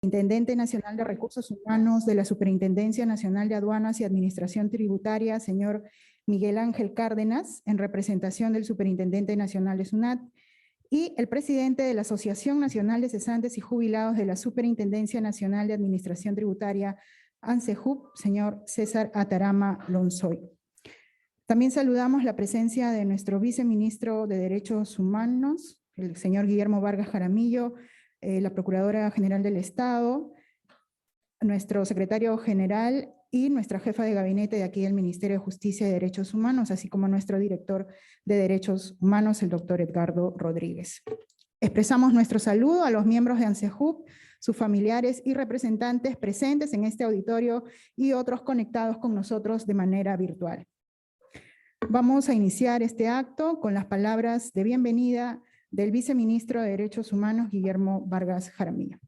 Intendente Nacional de Recursos Humanos de la Superintendencia Nacional de Aduanas y Administración Tributaria, señor Miguel Ángel Cárdenas, en representación del Superintendente Nacional de SUNAT, y el presidente de la Asociación Nacional de Cesantes y Jubilados de la Superintendencia Nacional de Administración Tributaria, ANSEJUP, señor César Atarama Lonsoy. También saludamos la presencia de nuestro viceministro de Derechos Humanos, el señor Guillermo Vargas Jaramillo, la Procuradora General del Estado, nuestro secretario general y nuestra jefa de gabinete de aquí del Ministerio de Justicia y Derechos Humanos, así como nuestro director de Derechos Humanos, el doctor Edgardo Rodríguez. Expresamos nuestro saludo a los miembros de ANSEJUP, sus familiares y representantes presentes en este auditorio y otros conectados con nosotros de manera virtual. Vamos a iniciar este acto con las palabras de bienvenida del viceministro de Derechos Humanos, Guillermo Vargas Jaramillo.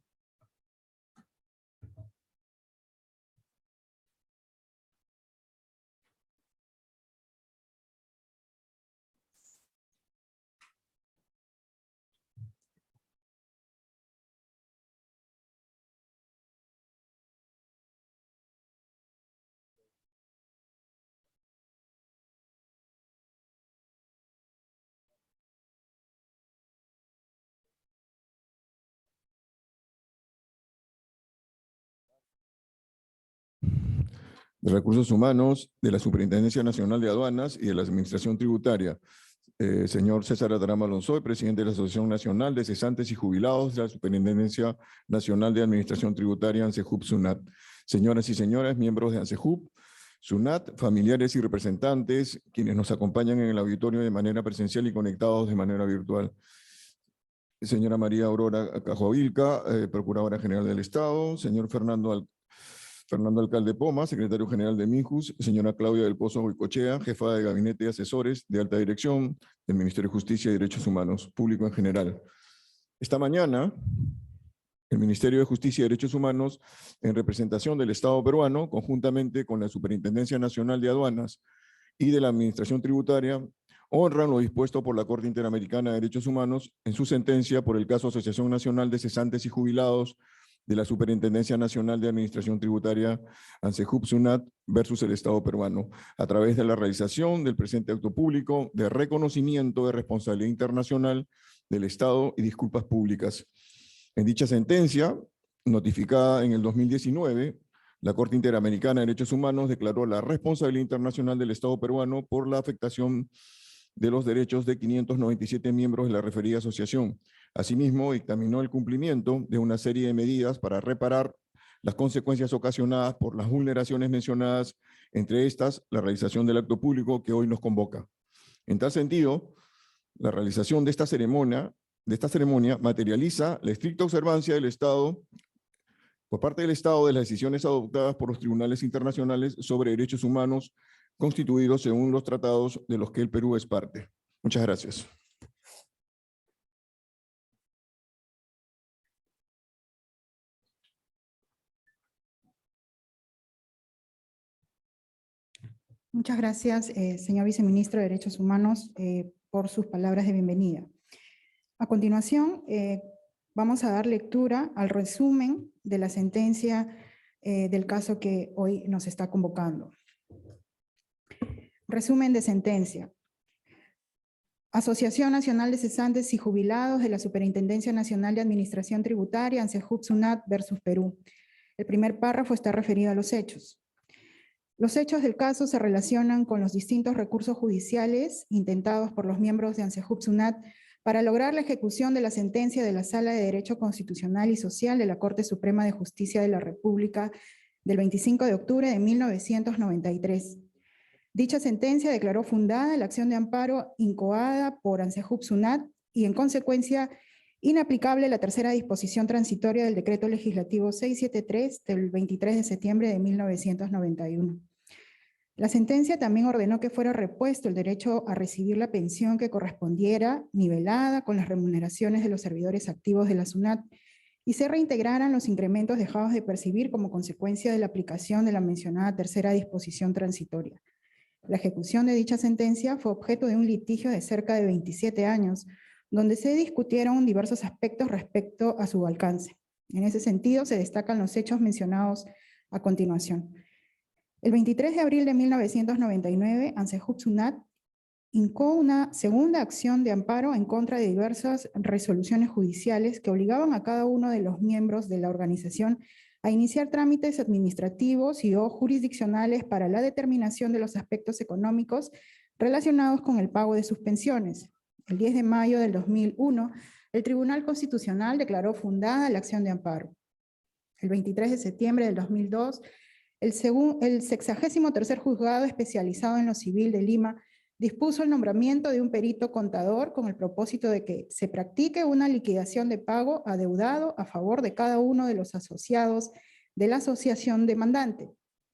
De Recursos Humanos, de la Superintendencia Nacional de Aduanas y de la Administración Tributaria. Señor César Atarama Lonsoy, presidente de la Asociación Nacional de Cesantes y Jubilados de la Superintendencia Nacional de Administración Tributaria, ANSEJUP SUNAT. Señoras y señores, miembros de ANSEJUP SUNAT, familiares y representantes, quienes nos acompañan en el auditorio de manera presencial y conectados de manera virtual. Señora María Aurora Cajovilca, Procuradora General del Estado, señor Fernando Alcalde Poma, secretario general de MINJUS, señora Claudia del Pozo Goicoechea, jefa de gabinete de asesores de alta dirección del Ministerio de Justicia y Derechos Humanos, público en general. Esta mañana, el Ministerio de Justicia y Derechos Humanos, en representación del Estado peruano, conjuntamente con la Superintendencia Nacional de Aduanas y de la Administración Tributaria, honran lo dispuesto por la Corte Interamericana de Derechos Humanos en su sentencia por el caso Asociación Nacional de Cesantes y Jubilados de la Superintendencia Nacional de Administración Tributaria, ANSEJUP SUNAT, versus el Estado peruano, a través de la realización del presente acto público de reconocimiento de responsabilidad internacional del Estado y disculpas públicas. En dicha sentencia, notificada en el 2019, la Corte Interamericana de Derechos Humanos declaró la responsabilidad internacional del Estado peruano por la afectación de los derechos de 597 miembros de la referida asociación. Asimismo, dictaminó el cumplimiento de una serie de medidas para reparar las consecuencias ocasionadas por las vulneraciones mencionadas, entre estas, la realización del acto público que hoy nos convoca. En tal sentido, la realización de esta ceremonia materializa la estricta observancia del Estado, por parte del Estado, de las decisiones adoptadas por los tribunales internacionales sobre derechos humanos constituidos según los tratados de los que el Perú es parte. Muchas gracias. Muchas gracias, señor viceministro de Derechos Humanos, por sus palabras de bienvenida. A continuación, vamos a dar lectura al resumen de la sentencia del caso que hoy nos está convocando. Resumen de sentencia. Asociación Nacional de Cesantes y Jubilados de la Superintendencia Nacional de Administración Tributaria, ANSEJUP SUNAT versus Perú. El primer párrafo está referido a los hechos. Los hechos del caso se relacionan con los distintos recursos judiciales intentados por los miembros de ANSEJUP SUNAT para lograr la ejecución de la sentencia de la Sala de Derecho Constitucional y Social de la Corte Suprema de Justicia de la República del 25 de octubre de 1993. Dicha sentencia declaró fundada la acción de amparo incoada por ANSEJUP SUNAT y, en consecuencia, inaplicable la tercera disposición transitoria del Decreto Legislativo 673 del 23 de septiembre de 1991. La sentencia también ordenó que fuera repuesto el derecho a recibir la pensión que correspondiera, nivelada con las remuneraciones de los servidores activos de la SUNAT, y se reintegraran los incrementos dejados de percibir como consecuencia de la aplicación de la mencionada tercera disposición transitoria. La ejecución de dicha sentencia fue objeto de un litigio de cerca de 27 años, donde se discutieron diversos aspectos respecto a su alcance. En ese sentido, se destacan los hechos mencionados a continuación. El 23 de abril de 1999, ANSEJUB SUNAT hincó una segunda acción de amparo en contra de diversas resoluciones judiciales que obligaban a cada uno de los miembros de la organización a iniciar trámites administrativos y o jurisdiccionales para la determinación de los aspectos económicos relacionados con el pago de sus pensiones. El 10 de mayo del 2001, el Tribunal Constitucional declaró fundada la acción de amparo. El 23 de septiembre del 2002, el 63º Juzgado Especializado en lo Civil de Lima dispuso el nombramiento de un perito contador con el propósito de que se practique una liquidación de pago adeudado a favor de cada uno de los asociados de la asociación demandante.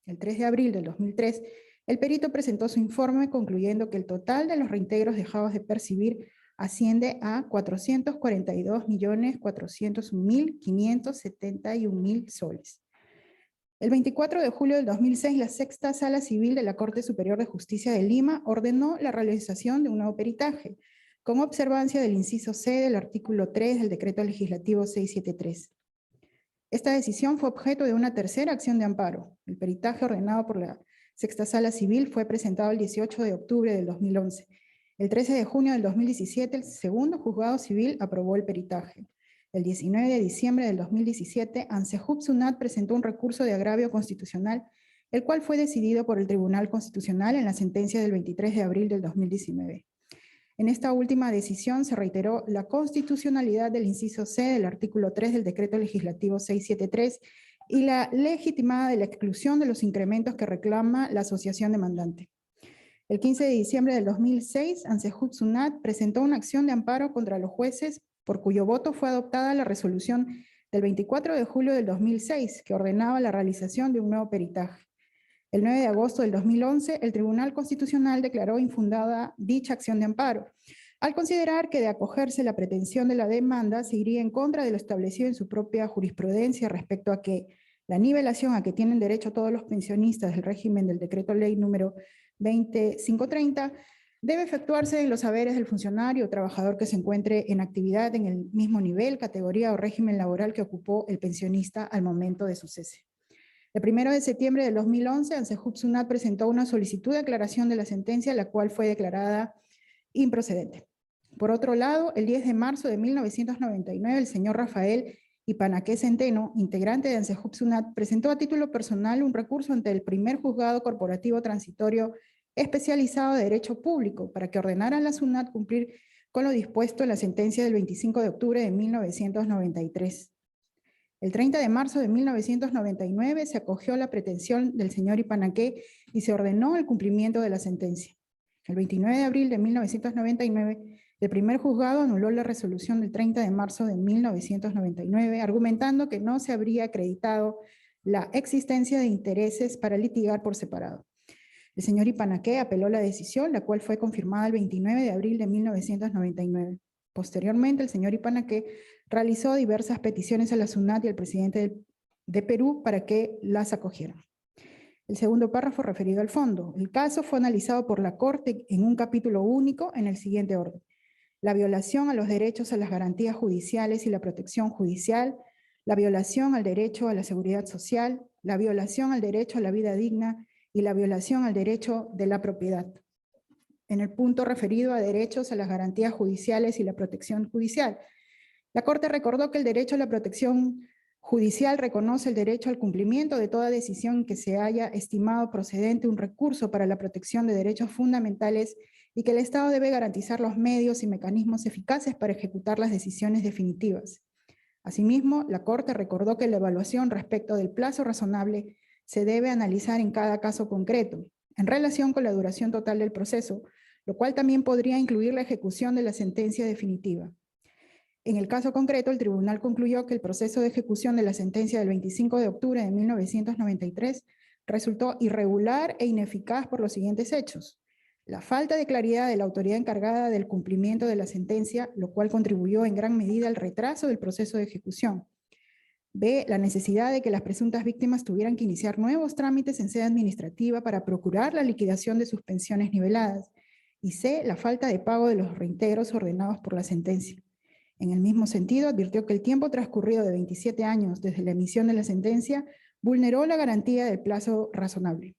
El 3 de abril del 2003, el perito presentó su informe concluyendo que el total de los reintegros dejados de percibir asciende a 442.401.571 soles. El 24 de julio del 2006, la Sexta Sala Civil de la Corte Superior de Justicia de Lima ordenó la realización de un nuevo peritaje, con observancia del inciso C del artículo 3 del Decreto Legislativo 673. Esta decisión fue objeto de una tercera acción de amparo. El peritaje ordenado por la Sexta Sala Civil fue presentado el 18 de octubre del 2011. El 13 de junio del 2017, el segundo juzgado civil aprobó el peritaje. El 19 de diciembre del 2017, ANSEJUB SUNAT presentó un recurso de agravio constitucional, el cual fue decidido por el Tribunal Constitucional en la sentencia del 23 de abril del 2019. En esta última decisión se reiteró la constitucionalidad del inciso C del artículo 3 del Decreto Legislativo 673 y la legitimada de la exclusión de los incrementos que reclama la asociación demandante. El 15 de diciembre del 2006, ANSEJUB SUNAT presentó una acción de amparo contra los jueces por cuyo voto fue adoptada la resolución del 24 de julio del 2006, que ordenaba la realización de un nuevo peritaje. El 9 de agosto del 2011, el Tribunal Constitucional declaró infundada dicha acción de amparo, al considerar que de acogerse la pretensión de la demanda se iría en contra de lo establecido en su propia jurisprudencia respecto a que la nivelación a que tienen derecho todos los pensionistas del régimen del Decreto Ley número 20530 debe efectuarse en los haberes del funcionario o trabajador que se encuentre en actividad en el mismo nivel, categoría o régimen laboral que ocupó el pensionista al momento de su cese. El 1 de septiembre del 2011, ANSEJUB SUNAT presentó una solicitud de aclaración de la sentencia, la cual fue declarada improcedente. Por otro lado, el 10 de marzo de 1999, el señor Rafael Ipanaqué Centeno, integrante de ANSEJUB SUNAT, presentó a título personal un recurso ante el primer juzgado corporativo transitorio especializado de Derecho Público para que ordenara a la SUNAT cumplir con lo dispuesto en la sentencia del 25 de octubre de 1993. El 30 de marzo de 1999 se acogió la pretensión del señor Ipanaqué y se ordenó el cumplimiento de la sentencia. El 29 de abril de 1999, el primer juzgado anuló la resolución del 30 de marzo de 1999, argumentando que no se habría acreditado la existencia de intereses para litigar por separado. El señor Ipanaqué apeló la decisión, la cual fue confirmada el 29 de abril de 1999. Posteriormente, el señor Ipanaqué realizó diversas peticiones a la SUNAT y al presidente de Perú para que las acogieran. El segundo párrafo referido al fondo. El caso fue analizado por la Corte en un capítulo único en el siguiente orden: la violación a los derechos a las garantías judiciales y la protección judicial, la violación al derecho a la seguridad social, la violación al derecho a la vida digna y la violación al derecho de la propiedad. En el punto referido a derechos a las garantías judiciales y la protección judicial, la Corte recordó que el derecho a la protección judicial reconoce el derecho al cumplimiento de toda decisión que se haya estimado procedente un recurso para la protección de derechos fundamentales y que el Estado debe garantizar los medios y mecanismos eficaces para ejecutar las decisiones definitivas. Asimismo, la Corte recordó que la evaluación respecto del plazo razonable se debe analizar en cada caso concreto, en relación con la duración total del proceso, lo cual también podría incluir la ejecución de la sentencia definitiva. En el caso concreto, el tribunal concluyó que el proceso de ejecución de la sentencia del 25 de octubre de 1993 resultó irregular e ineficaz por los siguientes hechos: la falta de claridad de la autoridad encargada del cumplimiento de la sentencia, lo cual contribuyó en gran medida al retraso del proceso de ejecución. B, la necesidad de que las presuntas víctimas tuvieran que iniciar nuevos trámites en sede administrativa para procurar la liquidación de sus pensiones niveladas. Y C, la falta de pago de los reintegros ordenados por la sentencia. En el mismo sentido, advirtió que el tiempo transcurrido de 27 años desde la emisión de la sentencia vulneró la garantía del plazo razonable.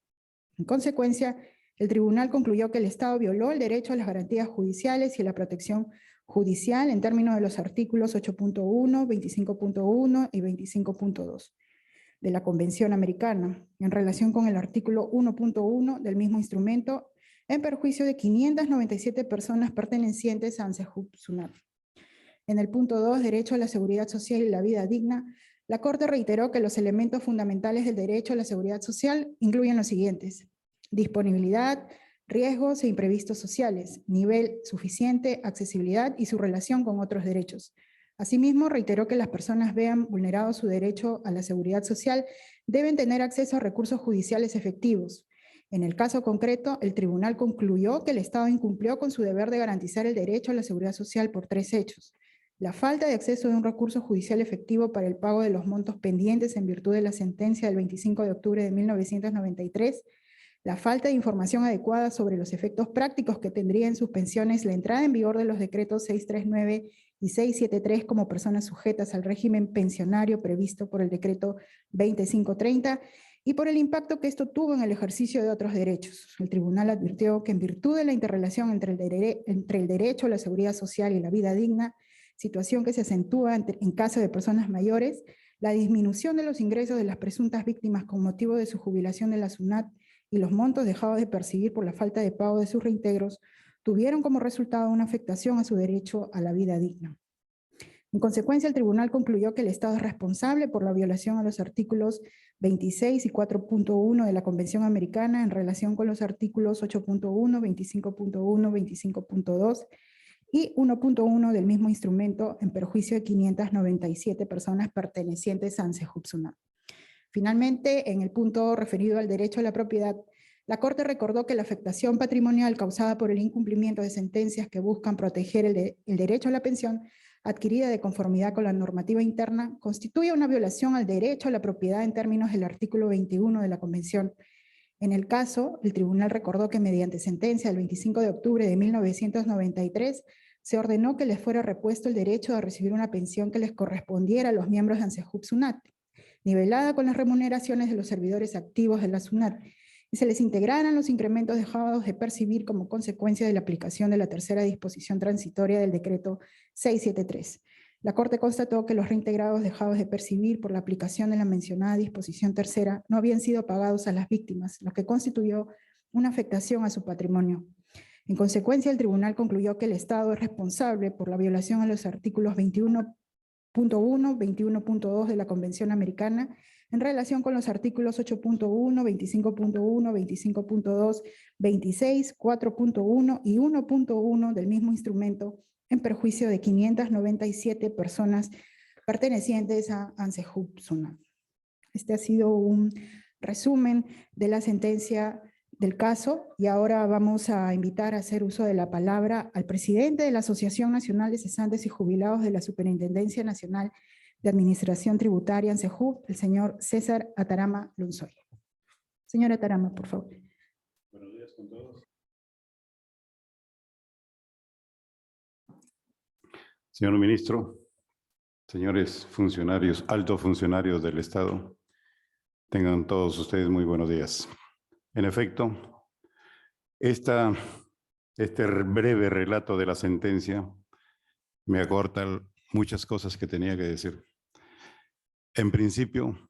En consecuencia, el tribunal concluyó que el Estado violó el derecho a las garantías judiciales y a la protección judicial en términos de los artículos 8.1, 25.1 y 25.2 de la Convención Americana, en relación con el artículo 1.1 del mismo instrumento, en perjuicio de 597 personas pertenecientes a ANSEJUB-SUNAT. En el punto 2, derecho a la seguridad social y la vida digna, la Corte reiteró que los elementos fundamentales del derecho a la seguridad social incluyen los siguientes: disponibilidad, riesgos e imprevistos sociales, nivel suficiente, accesibilidad y su relación con otros derechos. Asimismo, reiteró que las personas vean vulnerado su derecho a la seguridad social deben tener acceso a recursos judiciales efectivos. En el caso concreto, el tribunal concluyó que el Estado incumplió con su deber de garantizar el derecho a la seguridad social por 3 hechos: la falta de acceso de un recurso judicial efectivo para el pago de los montos pendientes en virtud de la sentencia del 25 de octubre de 1993, la falta de información adecuada sobre los efectos prácticos que tendría en sus pensiones la entrada en vigor de los decretos 639 y 673 como personas sujetas al régimen pensionario previsto por el decreto 2530, y por el impacto que esto tuvo en el ejercicio de otros derechos. El tribunal advirtió que en virtud de la interrelación entre el derecho a la seguridad social y la vida digna, situación que se acentúa en caso de personas mayores, la disminución de los ingresos de las presuntas víctimas con motivo de su jubilación de la SUNAT y los montos dejados de percibir por la falta de pago de sus reintegros, tuvieron como resultado una afectación a su derecho a la vida digna. En consecuencia, el tribunal concluyó que el Estado es responsable por la violación a los artículos 26 y 4.1 de la Convención Americana en relación con los artículos 8.1, 25.1, 25.2 y 1.1 del mismo instrumento en perjuicio de 597 personas pertenecientes a ANSEJUB-SUNAT. Finalmente, en el punto referido al derecho a la propiedad, la Corte recordó que la afectación patrimonial causada por el incumplimiento de sentencias que buscan proteger el derecho a la pensión adquirida de conformidad con la normativa interna constituye una violación al derecho a la propiedad en términos del artículo 21 de la Convención. En el caso, el tribunal recordó que mediante sentencia del 25 de octubre de 1993 se ordenó que les fuera repuesto el derecho a recibir una pensión que les correspondiera a los miembros de ANSEJUB-SUNAT, nivelada con las remuneraciones de los servidores activos de la SUNAT, y se les integraran los incrementos dejados de percibir como consecuencia de la aplicación de la tercera disposición transitoria del decreto 673. La Corte constató que los reintegrados dejados de percibir por la aplicación de la mencionada disposición tercera no habían sido pagados a las víctimas, lo que constituyó una afectación a su patrimonio. En consecuencia, el tribunal concluyó que el Estado es responsable por la violación a los artículos 21.1, 21.2 de la Convención Americana en relación con los artículos 8.1, 25.1, 25.2, 26, 4.1 y 1.1 del mismo instrumento en perjuicio de 597 personas pertenecientes a ANSEJUB-SUNAT. Este ha sido un resumen de la sentencia del caso, y ahora vamos a invitar a hacer uso de la palabra al presidente de la Asociación Nacional de Cesantes y Jubilados de la Superintendencia Nacional de Administración Tributaria, ANSEJUB, el señor César Atarama Lonsoy. Señor Atarama, por favor. Buenos días con todos. Señor ministro, señores funcionarios, altos funcionarios del Estado, tengan todos ustedes muy buenos días. En efecto, este breve relato de la sentencia me acorta muchas cosas que tenía que decir. En principio,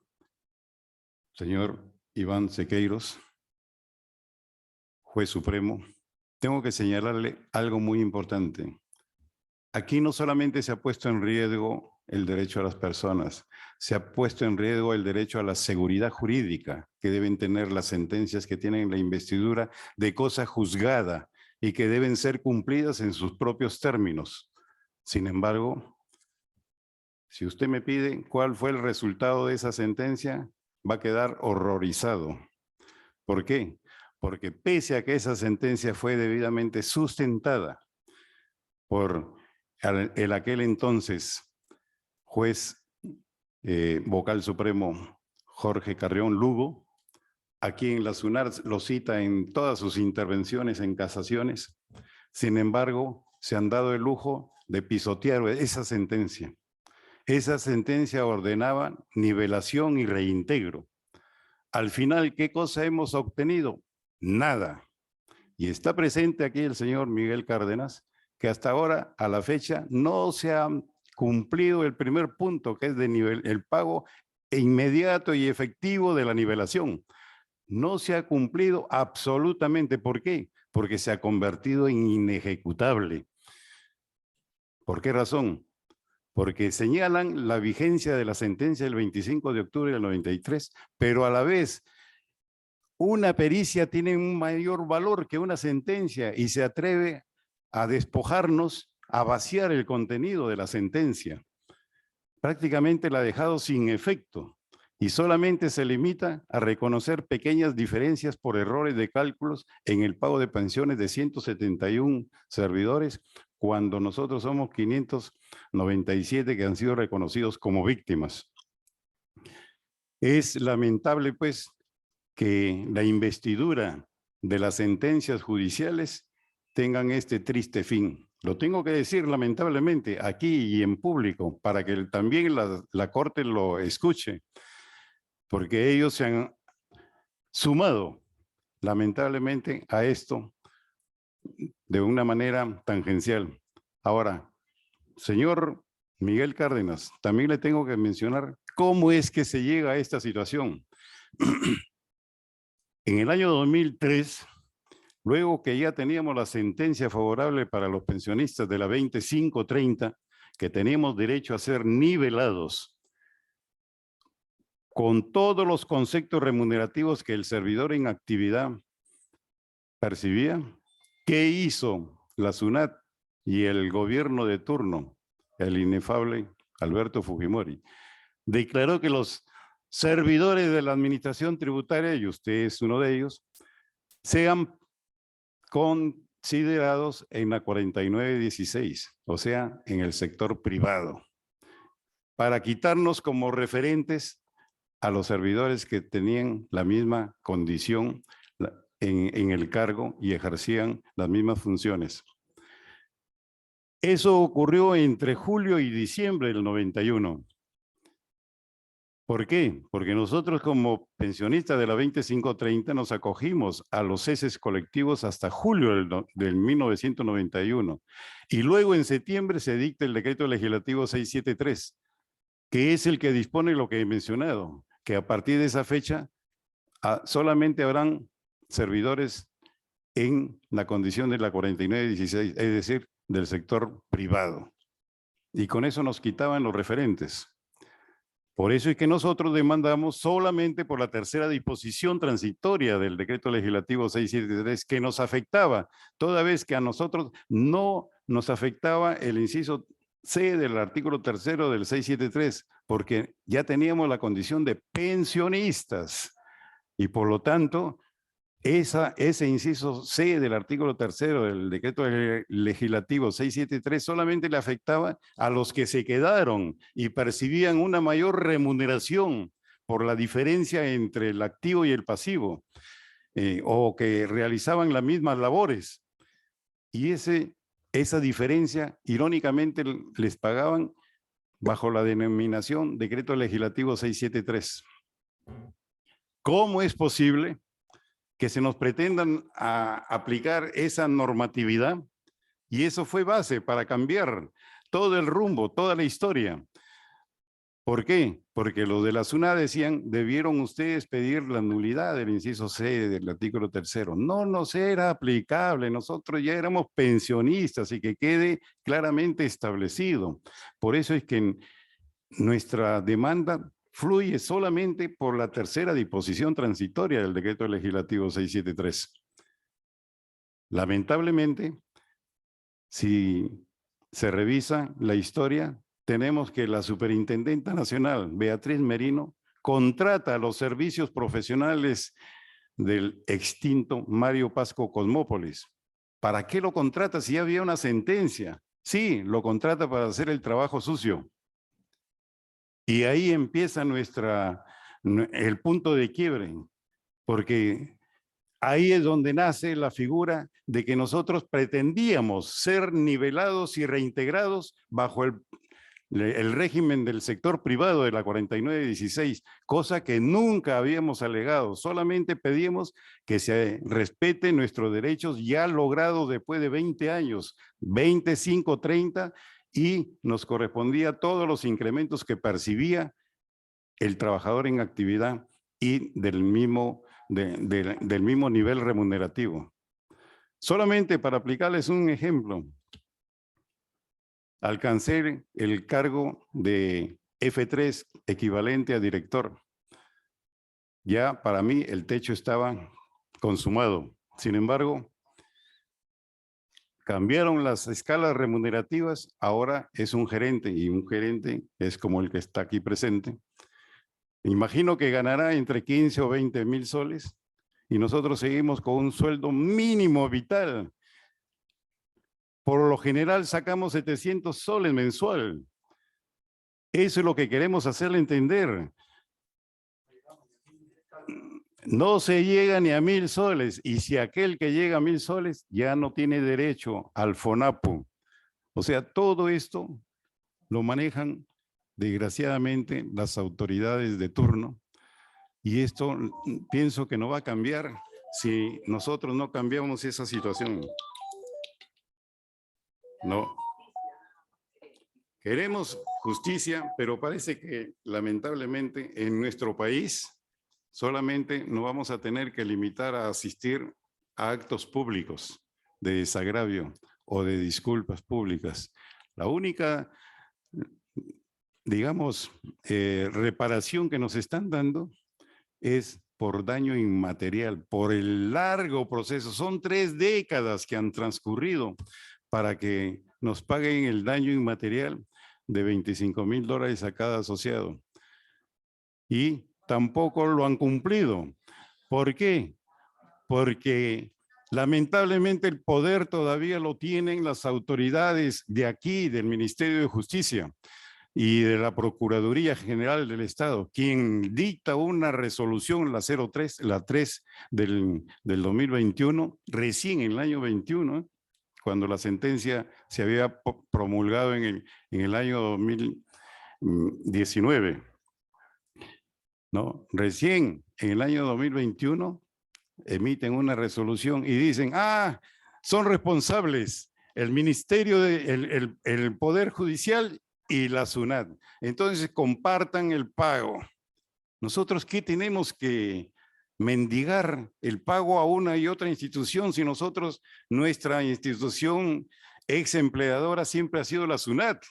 señor Iván Sequeiros, juez supremo, tengo que señalarle algo muy importante. Aquí no solamente se ha puesto en riesgo el derecho a las personas, se ha puesto en riesgo el derecho a la seguridad jurídica que deben tener las sentencias que tienen la investidura de cosa juzgada y que deben ser cumplidas en sus propios términos. Sin embargo, si usted me pide cuál fue el resultado de esa sentencia, va a quedar horrorizado. ¿Por qué? Porque pese a que esa sentencia fue debidamente sustentada por aquel entonces juez vocal supremo Jorge Carrión Lugo, a quien la SUNAT lo cita en todas sus intervenciones en casaciones, sin embargo, se han dado el lujo de pisotear esa sentencia. Esa sentencia ordenaba nivelación y reintegro. Al final, ¿qué cosa hemos obtenido? Nada. Y está presente aquí el señor Miguel Cárdenas, que hasta ahora, a la fecha, no se ha cumplido el primer punto, que es el pago inmediato y efectivo de la nivelación. No se ha cumplido absolutamente. ¿Por qué? Porque se ha convertido en inejecutable. ¿Por qué razón? Porque señalan la vigencia de la sentencia del 25 de octubre del 93, pero a la vez una pericia tiene un mayor valor que una sentencia y se atreve a despojarnos, a vaciar el contenido de la sentencia. Prácticamente la ha dejado sin efecto y solamente se limita a reconocer pequeñas diferencias por errores de cálculos en el pago de pensiones de 171 servidores, cuando nosotros somos 597 que han sido reconocidos como víctimas. Es lamentable, pues, que la investidura de las sentencias judiciales tengan este triste fin. Lo tengo que decir lamentablemente aquí y en público para que también la Corte lo escuche, porque ellos se han sumado lamentablemente a esto de una manera tangencial. Ahora, señor Miguel Cárdenas, también le tengo que mencionar cómo es que se llega a esta situación. En el año 2003, luego que ya teníamos la sentencia favorable para los pensionistas de la 2530, que teníamos derecho a ser nivelados con todos los conceptos remunerativos que el servidor en actividad percibía, ¿qué hizo la SUNAT y el gobierno de turno, el inefable Alberto Fujimori? Declaró que los servidores de la administración tributaria, y usted es uno de ellos, sean considerados en la 4916, o sea, en el sector privado, para quitarnos como referentes a los servidores que tenían la misma condición en el cargo y ejercían las mismas funciones. Eso ocurrió entre julio y diciembre del 91. ¿Por qué? Porque nosotros como pensionistas de la 2530 nos acogimos a los ceses colectivos hasta julio del 1991. Y luego en septiembre se dicta el decreto legislativo 673, que es el que dispone lo que he mencionado, que a partir de esa fecha solamente habrán servidores en la condición de la 4916, es decir, del sector privado. Y con eso nos quitaban los referentes. Por eso es que nosotros demandamos solamente por la tercera disposición transitoria del decreto legislativo 673, que nos afectaba, toda vez que a nosotros no nos afectaba el inciso C del artículo 3º del 673, porque ya teníamos la condición de pensionistas y por lo tanto ese inciso C del artículo 3º del decreto legislativo 673 solamente le afectaba a los que se quedaron y percibían una mayor remuneración por la diferencia entre el activo y el pasivo, o que realizaban las mismas labores. Y esa diferencia, irónicamente, les pagaban bajo la denominación decreto legislativo 673. ¿Cómo es posible que se nos pretendan aplicar esa normatividad? Y eso fue base para cambiar todo el rumbo, toda la historia. ¿Por qué? Porque los de la SUNAT decían, debieron ustedes pedir la nulidad del inciso C del artículo 3º. No nos era aplicable, nosotros ya éramos pensionistas y que quede claramente establecido. Por eso es que nuestra demanda fluye solamente por la tercera disposición transitoria del decreto legislativo 673. Lamentablemente, si se revisa la historia, tenemos que la Superintendenta Nacional, Beatriz Merino, contrata a los servicios profesionales del extinto Mario Pasco Cosmópolis. ¿Para qué lo contrata si ya había una sentencia? Sí, lo contrata para hacer el trabajo sucio. Y ahí empieza el punto de quiebre, porque ahí es donde nace la figura de que nosotros pretendíamos ser nivelados y reintegrados bajo el régimen del sector privado de la 4916, cosa que nunca habíamos alegado, solamente pedíamos que se respeten nuestros derechos ya logrados después de 20 años, 25, 30, y nos correspondía todos los incrementos que percibía el trabajador en actividad y del mismo nivel remunerativo. Solamente para aplicarles un ejemplo, alcancé el cargo de F3 equivalente a director. Ya para mí el techo estaba consumado. Sin embargo, cambiaron las escalas remunerativas, ahora es un gerente y un gerente es como el que está aquí presente. Imagino que ganará entre 15 o 20 mil soles y nosotros seguimos con un sueldo mínimo vital. Por lo general sacamos 700 soles mensual. Eso es lo que queremos hacerle entender. No se llega ni a 1000 soles y si aquel que llega a 1000 soles ya no tiene derecho al FONAPU. O sea, todo esto lo manejan desgraciadamente las autoridades de turno y esto pienso que no va a cambiar si nosotros no cambiamos esa situación. No. Queremos justicia, pero parece que lamentablemente en nuestro país solamente nos vamos a tener que limitar a asistir a actos públicos de desagravio o de disculpas públicas. La única, digamos, reparación que nos están dando es por daño inmaterial, por el largo proceso. Son 3 décadas que han transcurrido para que nos paguen el daño inmaterial de $25,000 a cada asociado. Y tampoco lo han cumplido. ¿Por qué? Porque lamentablemente el poder todavía lo tienen las autoridades de aquí, del Ministerio de Justicia y de la Procuraduría General del Estado, quien dicta una resolución, la 03, la 3 del 2021, recién en el año 21, cuando la sentencia se había promulgado en el año 2019. ¿No? Recién en el año 2021 emiten una resolución y dicen, son responsables el Ministerio, el Poder Judicial y la SUNAT. Entonces compartan el pago. ¿Nosotros qué tenemos que mendigar el pago a una y otra institución si nosotros, nuestra institución ex empleadora siempre ha sido la SUNAT?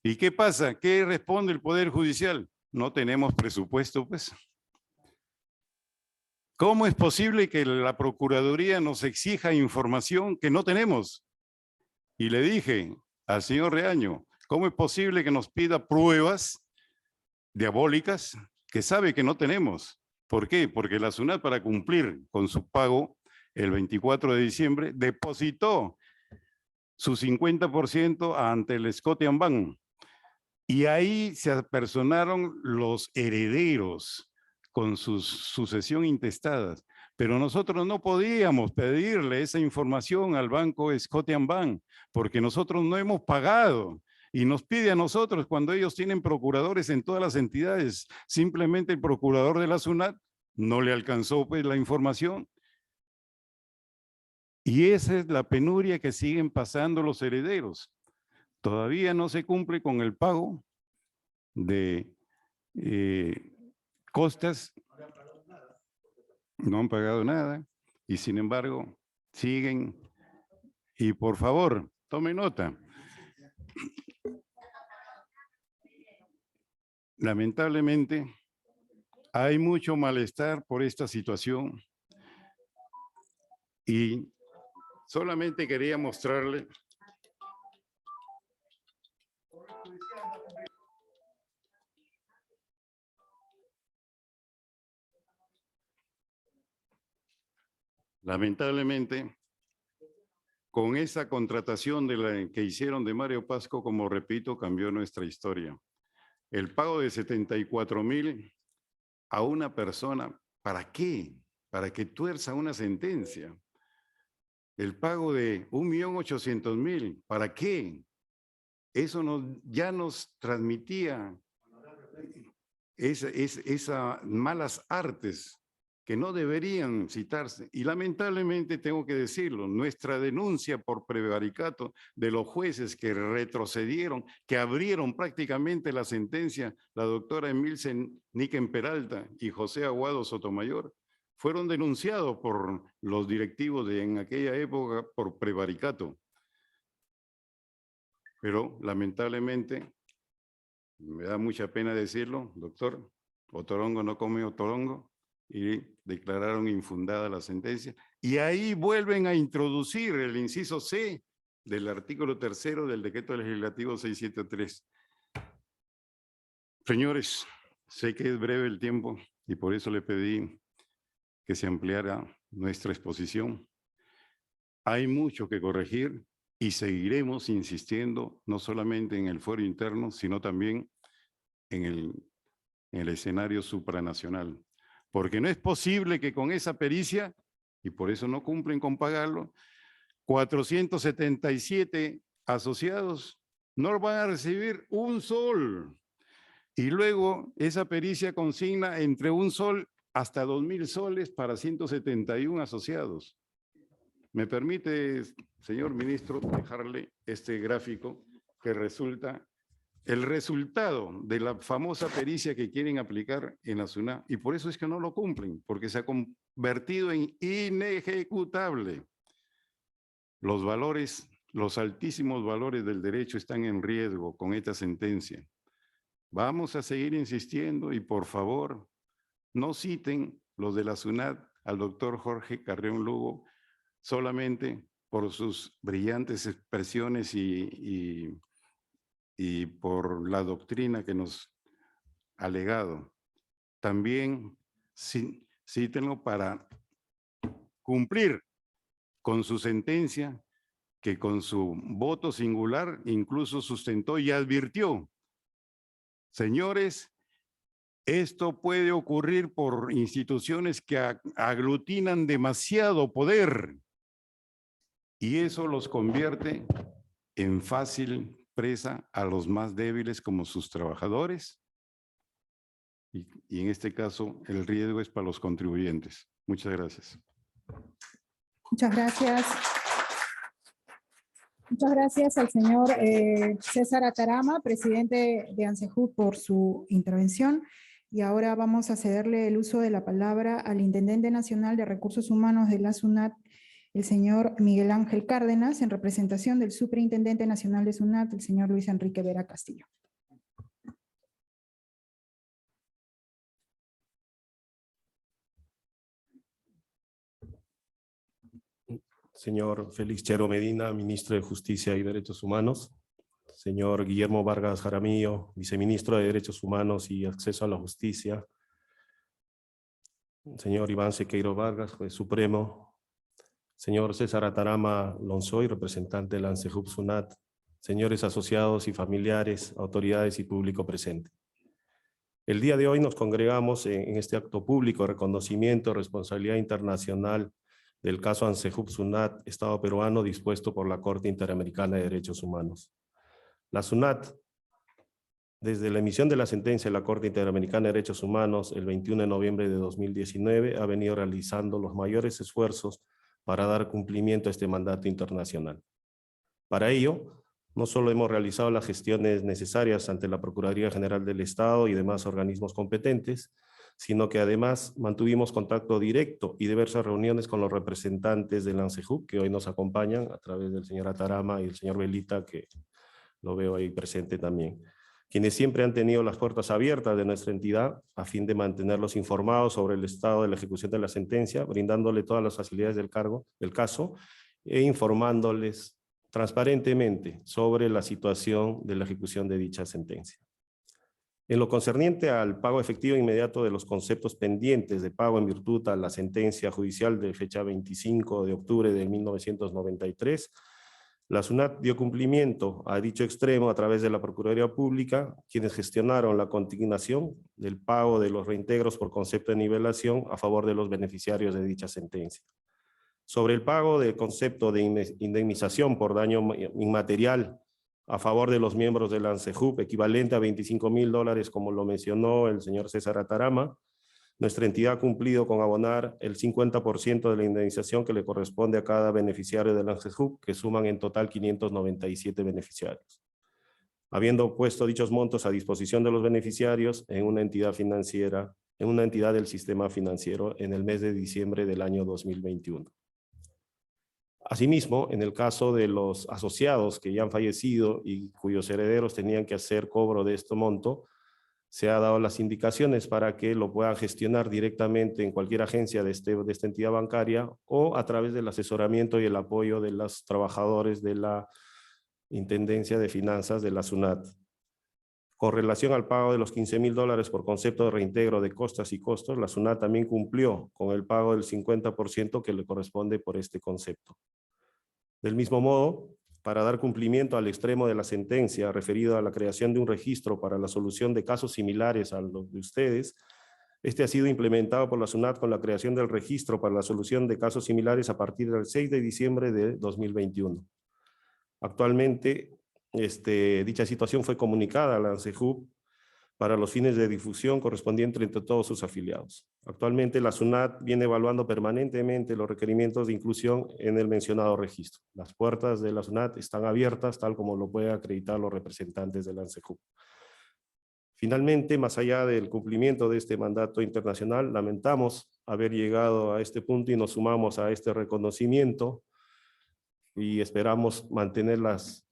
¿Y qué pasa? ¿Qué responde el Poder Judicial? No tenemos presupuesto, pues. ¿Cómo es posible que la Procuraduría nos exija información que no tenemos? Y le dije al señor Reaño, ¿cómo es posible que nos pida pruebas diabólicas que sabe que no tenemos? ¿Por qué? Porque la SUNAT, para cumplir con su pago el 24 de diciembre, depositó su 50% ante el Scotiabank. Y ahí se apersonaron los herederos con su sucesión intestada. Pero nosotros no podíamos pedirle esa información al banco Scotiabank porque nosotros no hemos pagado. Y nos pide a nosotros cuando ellos tienen procuradores en todas las entidades. Simplemente el procurador de la SUNAT no le alcanzó pues la información. Y esa es la penuria que siguen pasando los herederos. Todavía no se cumple con el pago de costas. No han pagado nada y sin embargo siguen. Y por favor, tome nota. Lamentablemente hay mucho malestar por esta situación y solamente quería mostrarle lamentablemente con esa contratación que hicieron de Mario Pasco, como repito, cambió nuestra historia. El pago de 74,000 a una persona, ¿para qué? para que tuerza una sentencia. El pago de 1.800.000, ¿para qué? Eso ya nos transmitía esas malas artes que no deberían citarse. Y lamentablemente tengo que decirlo, nuestra denuncia por prevaricato de los jueces que retrocedieron, que abrieron prácticamente la sentencia, la doctora Emilce Níquen Peralta y José Aguado Sotomayor, fueron denunciados por los directivos en aquella época por prevaricato. Pero lamentablemente, me da mucha pena decirlo, doctor, otorongo no come otorongo, y declararon infundada la sentencia. Y ahí vuelven a introducir el inciso C del artículo 3 del decreto legislativo 673. Señores, sé que es breve el tiempo y por eso le pedí que se ampliara nuestra exposición. Hay mucho que corregir y seguiremos insistiendo no solamente en el fuero interno, sino también en el escenario supranacional. Porque no es posible que con esa pericia, y por eso no cumplen con pagarlo, 477 asociados no van a recibir un sol. Y luego esa pericia consigna entre un sol hasta 2.000 soles para 171 asociados. ¿Me permite, señor ministro, dejarle este gráfico que resulta el resultado de la famosa pericia que quieren aplicar en la SUNAT? Y por eso es que no lo cumplen, porque se ha convertido en inejecutable. Los valores, los altísimos valores del derecho están en riesgo con esta sentencia. Vamos a seguir insistiendo y por favor, no citen los de la SUNAT al doctor Jorge Carrión Lugo solamente por sus brillantes expresiones y por la doctrina que nos ha legado. También cítenlo para cumplir con su sentencia, que con su voto singular incluso sustentó y advirtió: señores, esto puede ocurrir por instituciones que aglutinan demasiado poder y eso los convierte en fácil presa a los más débiles como sus trabajadores y en este caso el riesgo es para los contribuyentes. Muchas gracias. Muchas gracias. Muchas gracias al señor César Atarama, presidente de ANSEJUB, por su intervención. Y ahora vamos a cederle el uso de la palabra al Intendente Nacional de Recursos Humanos de la SUNAT, el señor Miguel Ángel Cárdenas, en representación del Superintendente Nacional de SUNAT, el señor Luis Enrique Vera Castillo. Señor Félix Chero Medina, Ministro de Justicia y Derechos Humanos. Señor Guillermo Vargas Jaramillo, Viceministro de Derechos Humanos y Acceso a la Justicia. Señor Iván Sequeiro Vargas, Juez Supremo. Señor César Atarama Lonsoy, representante de la ANSEJUB SUNAT. Señores asociados y familiares, autoridades y público presente. El día de hoy nos congregamos en este acto público de reconocimiento, responsabilidad internacional del caso ANSEJUB SUNAT, Estado peruano, dispuesto por la Corte Interamericana de Derechos Humanos. La SUNAT, desde la emisión de la sentencia de la Corte Interamericana de Derechos Humanos el 21 de noviembre de 2019, ha venido realizando los mayores esfuerzos para dar cumplimiento a este mandato internacional. Para ello, no solo hemos realizado las gestiones necesarias ante la Procuraduría General del Estado y demás organismos competentes, sino que además mantuvimos contacto directo y diversas reuniones con los representantes del ANSEJUB, que hoy nos acompañan a través del señor Atarama y el señor Velita, que lo veo ahí presente también, quienes siempre han tenido las puertas abiertas de nuestra entidad a fin de mantenerlos informados sobre el estado de la ejecución de la sentencia, brindándole todas las facilidades del caso e informándoles transparentemente sobre la situación de la ejecución de dicha sentencia. En lo concerniente al pago efectivo inmediato de los conceptos pendientes de pago en virtud a la sentencia judicial de fecha 25 de octubre de 1993, La SUNAT dio cumplimiento a dicho extremo a través de la Procuraduría Pública, quienes gestionaron la consignación del pago de los reintegros por concepto de nivelación a favor de los beneficiarios de dicha sentencia. Sobre el pago del concepto de indemnización por daño inmaterial a favor de los miembros del ANSEJUP, equivalente a $25,000, como lo mencionó el señor César Atarama, nuestra entidad ha cumplido con abonar el 50% de la indemnización que le corresponde a cada beneficiario del ANSEJUP, que suman en total 597 beneficiarios. Habiendo puesto dichos montos a disposición de los beneficiarios en una entidad financiera, en una entidad del sistema financiero en el mes de diciembre del año 2021. Asimismo, en el caso de los asociados que ya han fallecido y cuyos herederos tenían que hacer cobro de este monto, se ha dado las indicaciones para que lo puedan gestionar directamente en cualquier agencia de esta entidad bancaria o a través del asesoramiento y el apoyo de los trabajadores de la Intendencia de Finanzas de la SUNAT. Con relación al pago de los $15,000 por concepto de reintegro de costas y costos, la SUNAT también cumplió con el pago del 50% que le corresponde por este concepto. Del mismo modo, para dar cumplimiento al extremo de la sentencia referido a la creación de un registro para la solución de casos similares a los de ustedes, este ha sido implementado por la SUNAT con la creación del registro para la solución de casos similares a partir del 6 de diciembre de 2021. Actualmente, dicha situación fue comunicada a la ANSEJUP para los fines de difusión correspondientes entre todos sus afiliados. Actualmente la SUNAT viene evaluando permanentemente los requerimientos de inclusión en el mencionado registro. Las puertas de la SUNAT están abiertas, tal como lo pueden acreditar los representantes de la ANSEJUP. Finalmente, más allá del cumplimiento de este mandato internacional, lamentamos haber llegado a este punto y nos sumamos a este reconocimiento y esperamos mantener las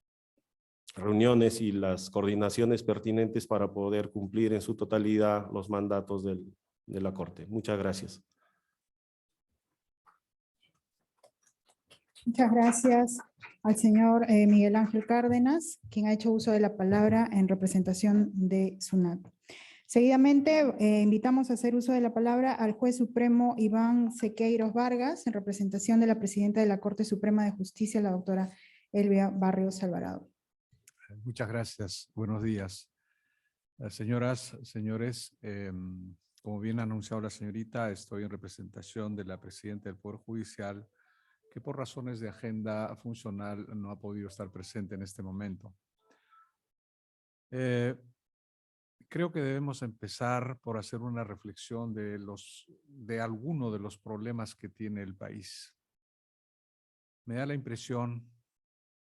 reuniones y las coordinaciones pertinentes para poder cumplir en su totalidad los mandatos de la Corte. Muchas gracias. Muchas gracias al señor Miguel Ángel Cárdenas, quien ha hecho uso de la palabra en representación de SUNAT. Seguidamente, invitamos a hacer uso de la palabra al juez supremo Iván Sequeiros Vargas, en representación de la presidenta de la Corte Suprema de Justicia, la doctora Elvia Barrios Alvarado. Muchas gracias. Buenos días. Señoras, señores, como bien ha anunciado la señorita, estoy en representación de la presidenta del Poder Judicial, que por razones de agenda funcional no ha podido estar presente en este momento. Creo que debemos empezar por hacer una reflexión de alguno de los problemas que tiene el país. Me da la impresión,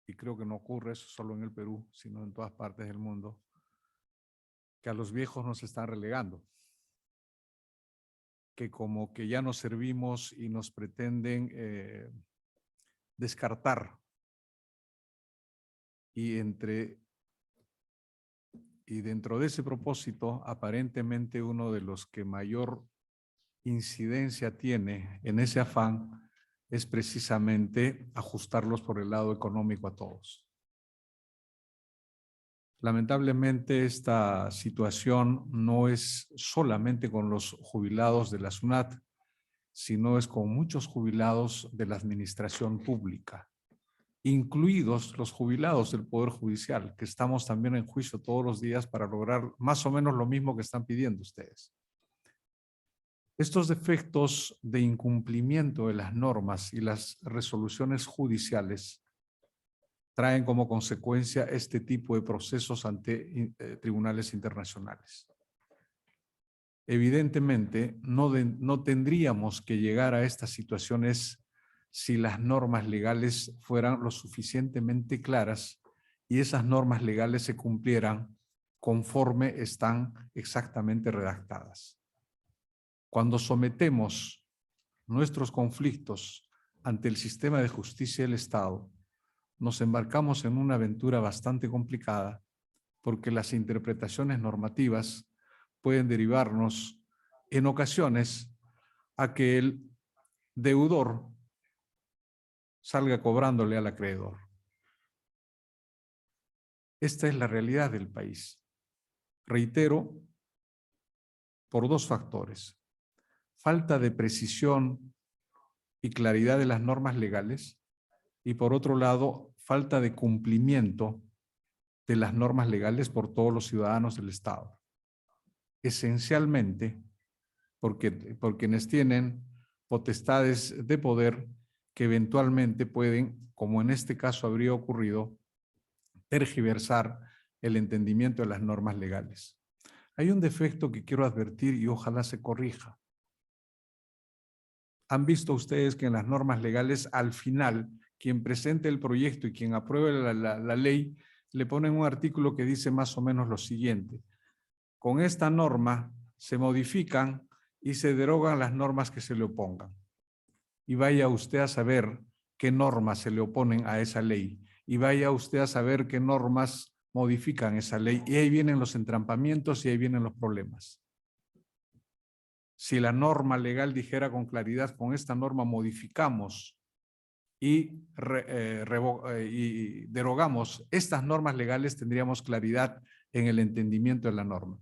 y creo que no ocurre eso solo en el Perú, sino en todas partes del mundo, que a los viejos nos están relegando, que como que ya nos servimos y nos pretenden descartar. Y dentro de ese propósito, aparentemente uno de los que mayor incidencia tiene en ese afán es precisamente ajustarlos por el lado económico a todos. Lamentablemente esta situación no es solamente con los jubilados de la SUNAT, sino es con muchos jubilados de la administración pública, incluidos los jubilados del Poder Judicial, que estamos también en juicio todos los días para lograr más o menos lo mismo que están pidiendo ustedes. Estos defectos de incumplimiento de las normas y las resoluciones judiciales traen como consecuencia este tipo de procesos ante tribunales internacionales. Evidentemente, no tendríamos que llegar a estas situaciones si las normas legales fueran lo suficientemente claras y esas normas legales se cumplieran conforme están exactamente redactadas. Cuando sometemos nuestros conflictos ante el sistema de justicia del Estado, nos embarcamos en una aventura bastante complicada porque las interpretaciones normativas pueden derivarnos en ocasiones a que el deudor salga cobrándole al acreedor. Esta es la realidad del país. Reitero, por dos factores: falta de precisión y claridad de las normas legales, y por otro lado, falta de cumplimiento de las normas legales por todos los ciudadanos del Estado. Esencialmente por quienes tienen potestades de poder que eventualmente pueden, como en este caso habría ocurrido, tergiversar el entendimiento de las normas legales. Hay un defecto que quiero advertir y ojalá se corrija. Han visto ustedes que en las normas legales, al final, quien presente el proyecto y quien apruebe la ley, le ponen un artículo que dice más o menos lo siguiente: con esta norma se modifican y se derogan las normas que se le opongan. Y vaya usted a saber qué normas se le oponen a esa ley. Y vaya usted a saber qué normas modifican esa ley. Y ahí vienen los entrampamientos y ahí vienen los problemas. Si la norma legal dijera con claridad, con esta norma modificamos y derogamos estas normas legales, tendríamos claridad en el entendimiento de la norma.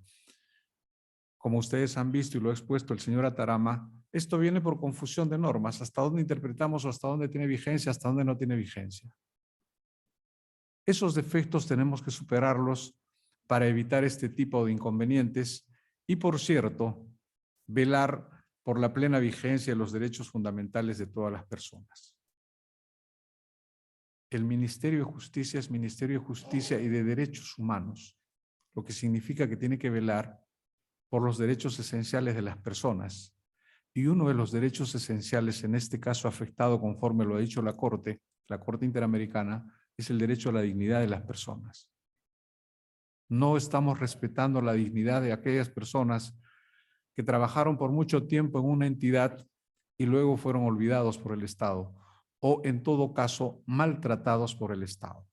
Como ustedes han visto y lo ha expuesto el señor Atarama, esto viene por confusión de normas, hasta dónde interpretamos o hasta dónde tiene vigencia, hasta dónde no tiene vigencia. Esos defectos tenemos que superarlos para evitar este tipo de inconvenientes y, por cierto, velar por la plena vigencia de los derechos fundamentales de todas las personas. El Ministerio de Justicia es Ministerio de Justicia y de Derechos Humanos, lo que significa que tiene que velar por los derechos esenciales de las personas. Y uno de los derechos esenciales, en este caso afectado conforme lo ha dicho la Corte Interamericana, es el derecho a la dignidad de las personas. No estamos respetando la dignidad de aquellas personas que trabajaron por mucho tiempo en una entidad y luego fueron olvidados por el Estado, o en todo caso maltratados por el Estado.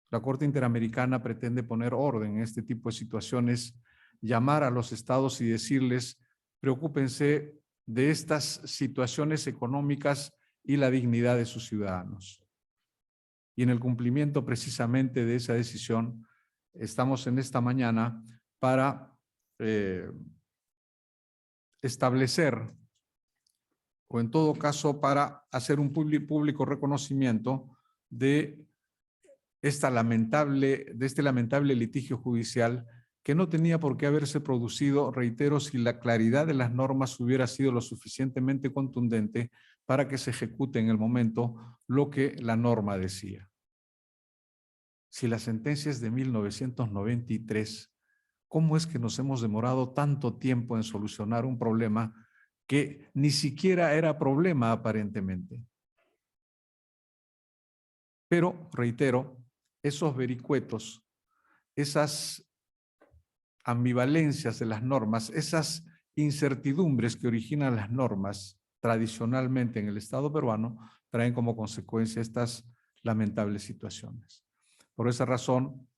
La Corte Interamericana pretende poner orden en este tipo de situaciones, llamar a los estados y decirles: preocúpense de estas situaciones económicas y la dignidad de sus ciudadanos. Y en el cumplimiento precisamente de esa decisión, estamos en esta mañana para establecer, o en todo caso para hacer un público reconocimiento de este lamentable litigio judicial que no tenía por qué haberse producido, reitero, si la claridad de las normas hubiera sido lo suficientemente contundente para que se ejecute en el momento lo que la norma decía. Si la sentencia es de 1993, ¿cómo es que nos hemos demorado tanto tiempo en solucionar un problema que ni siquiera era problema aparentemente? Pero, reitero, esos vericuetos, esas ambivalencias de las normas, esas incertidumbres que originan las normas tradicionalmente en el Estado peruano, traen como consecuencia estas lamentables situaciones. Por esa razón,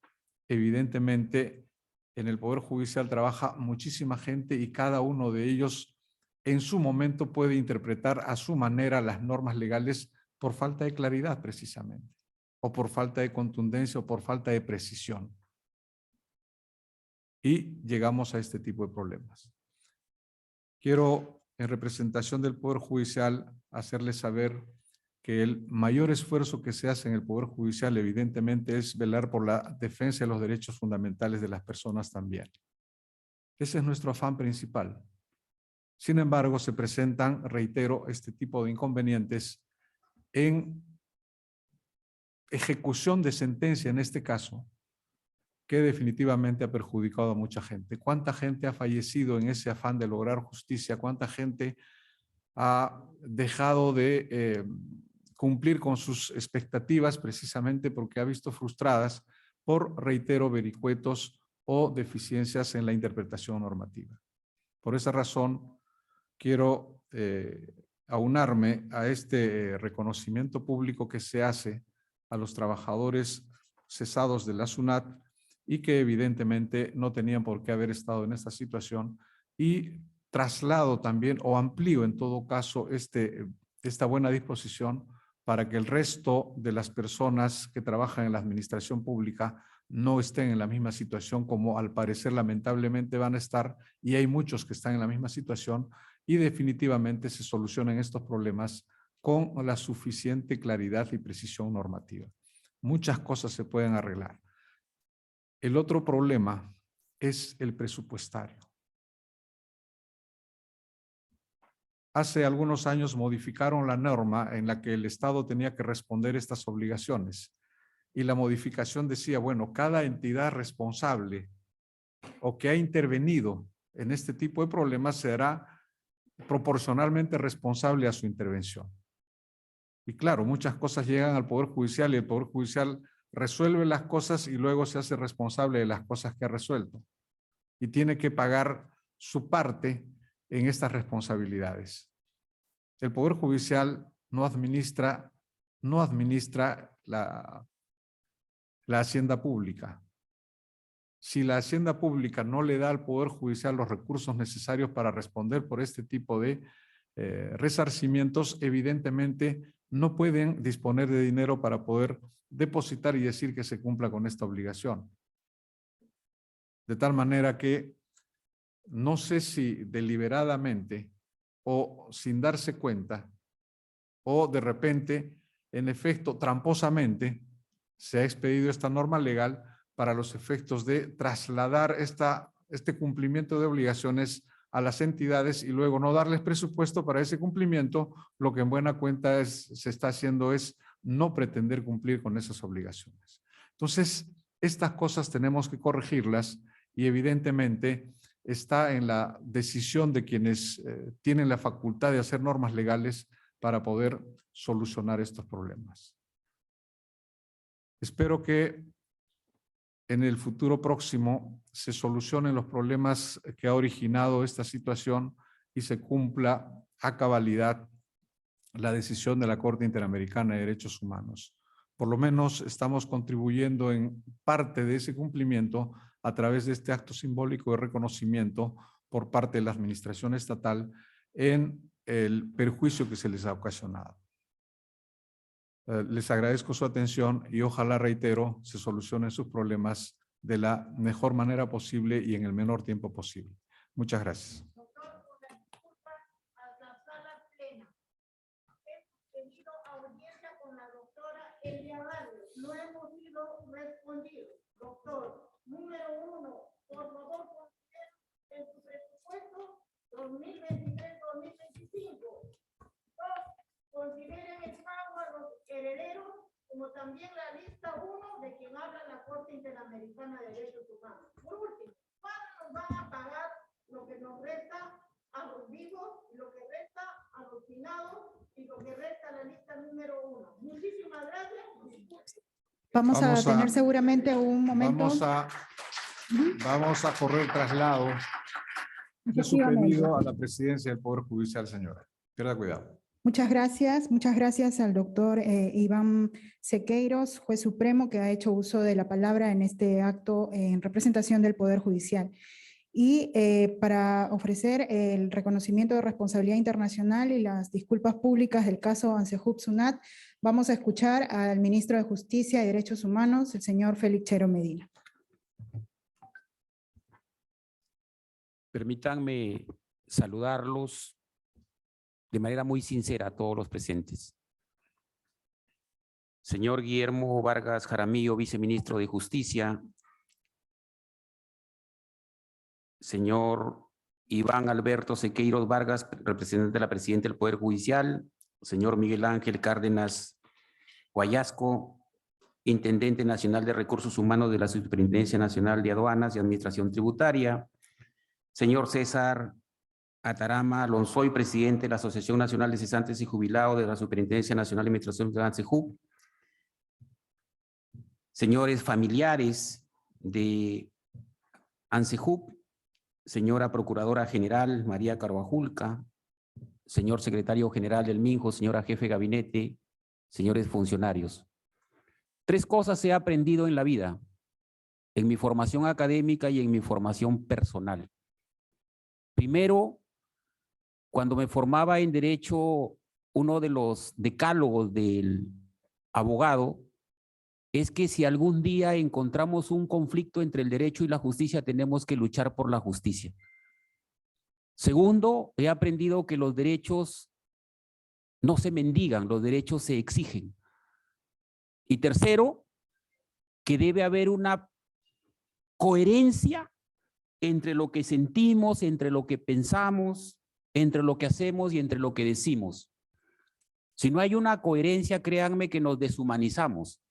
evidentemente, en el Poder Judicial trabaja muchísima gente y cada uno de ellos en su momento puede interpretar a su manera las normas legales por falta de claridad precisamente, o por falta de contundencia o por falta de precisión. Y llegamos a este tipo de problemas. Quiero, en representación del Poder Judicial, hacerles saber que el mayor esfuerzo que se hace en el Poder Judicial, evidentemente, es velar por la defensa de los derechos fundamentales de las personas también. Ese es nuestro afán principal. Sin embargo, se presentan, reitero, este tipo de inconvenientes en ejecución de sentencia, en este caso, que definitivamente ha perjudicado a mucha gente. ¿Cuánta gente ha fallecido en ese afán de lograr justicia? ¿Cuánta gente ha dejado de cumplir con sus expectativas precisamente porque ha visto frustradas por, reitero, vericuetos o deficiencias en la interpretación normativa? Por esa razón, quiero aunarme a este reconocimiento público que se hace a los trabajadores cesados de la SUNAT y que evidentemente no tenían por qué haber estado en esta situación, y traslado también o amplío en todo caso esta buena disposición para que el resto de las personas que trabajan en la administración pública no estén en la misma situación como al parecer lamentablemente van a estar, y hay muchos que están en la misma situación, y definitivamente se solucionen estos problemas con la suficiente claridad y precisión normativa. Muchas cosas se pueden arreglar. El otro problema es el presupuestario. Hace algunos años modificaron la norma en la que el Estado tenía que responder estas obligaciones. Y la modificación decía, bueno, cada entidad responsable o que ha intervenido en este tipo de problemas será proporcionalmente responsable a su intervención. Y claro, muchas cosas llegan al Poder Judicial y el Poder Judicial resuelve las cosas y luego se hace responsable de las cosas que ha resuelto. Y tiene que pagar su parte en estas responsabilidades. El Poder Judicial no administra la hacienda pública. Si la hacienda pública no le da al Poder Judicial los recursos necesarios para responder por este tipo de resarcimientos, evidentemente no pueden disponer de dinero para poder depositar y decir que se cumpla con esta obligación. De tal manera que no sé si deliberadamente o sin darse cuenta o de repente, en efecto, tramposamente, se ha expedido esta norma legal para los efectos de trasladar este cumplimiento de obligaciones a las entidades y luego no darles presupuesto para ese cumplimiento. Lo que en buena cuenta se está haciendo es no pretender cumplir con esas obligaciones. Entonces, estas cosas tenemos que corregirlas y evidentemente está en la decisión de quienes tienen la facultad de hacer normas legales para poder solucionar estos problemas. Espero que en el futuro próximo se solucionen los problemas que ha originado esta situación y se cumpla a cabalidad la decisión de la Corte Interamericana de Derechos Humanos. Por lo menos estamos contribuyendo en parte de ese cumplimiento a través de este acto simbólico de reconocimiento por parte de la administración estatal en el perjuicio que se les ha ocasionado. Les agradezco su atención y ojalá, reitero, se solucionen sus problemas de la mejor manera posible y en el menor tiempo posible. Muchas gracias. Doctor, con la disculpa a la sala plena. Hemos tenido audiencia con la doctora Elia Vargas. No hemos sido respondidos. Doctor, número 1, por favor, considere en su presupuesto 2023-2025. 2, consideren el pago a los herederos, como también la lista 1 de quien habla la Corte Interamericana de Derechos Humanos. Por último, ¿cuándo nos van a pagar lo que nos resta a los vivos, lo que resta a los finados y lo que resta a la lista número 1? Muchísimas gracias. Vamos a tener seguramente un momento. Vamos a correr traslado de su pedido a la presidencia del Poder Judicial, señora. Pierda cuidado. Muchas gracias al doctor Iván Sequeiros, juez supremo, que ha hecho uso de la palabra en este acto en representación del Poder Judicial. Y para ofrecer el reconocimiento de responsabilidad internacional y las disculpas públicas del caso Ansehub Sunat, vamos a escuchar al ministro de Justicia y Derechos Humanos, el señor Félix Chero Medina. Permítanme saludarlos de manera muy sincera a todos los presentes. Señor Guillermo Vargas Jaramillo, viceministro de Justicia. Señor Iván Alberto Sequeiros Vargas, representante de la Presidenta del Poder Judicial. Señor Miguel Ángel Cárdenas Guayasco, Intendente Nacional de Recursos Humanos de la Superintendencia Nacional de Aduanas y Administración Tributaria. Señor César Atarama Lonsoy, presidente de la Asociación Nacional de Cesantes y Jubilados de la Superintendencia Nacional de Administración de ANSEJUB. Señores familiares de ANSEJUB, señora Procuradora General María Carbajulca, señor Secretario General del MINJO, señora Jefe de Gabinete, señores funcionarios. 3 cosas he aprendido en la vida, en mi formación académica y en mi formación personal. Primero, cuando me formaba en Derecho, uno de los decálogos del abogado es que si algún día encontramos un conflicto entre el derecho y la justicia, tenemos que luchar por la justicia. Segundo, he aprendido que los derechos no se mendigan, los derechos se exigen. Y tercero, que debe haber una coherencia entre lo que sentimos, entre lo que pensamos, entre lo que hacemos y entre lo que decimos. Si no hay una coherencia, créanme que nos deshumanizamos.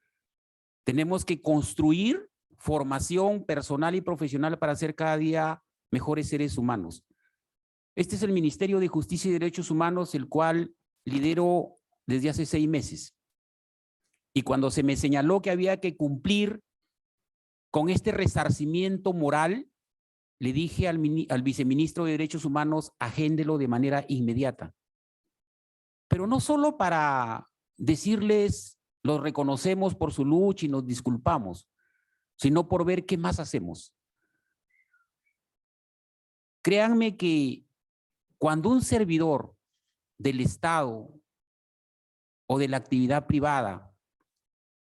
Tenemos que construir formación personal y profesional para ser cada día mejores seres humanos. Este es el Ministerio de Justicia y Derechos Humanos, el cual lidero desde hace 6 meses. Y cuando se me señaló que había que cumplir con este resarcimiento moral, le dije al viceministro de Derechos Humanos, agéndelo de manera inmediata. Pero no solo para decirles, los reconocemos por su lucha y nos disculpamos, sino por ver qué más hacemos. Créanme que cuando un servidor del Estado o de la actividad privada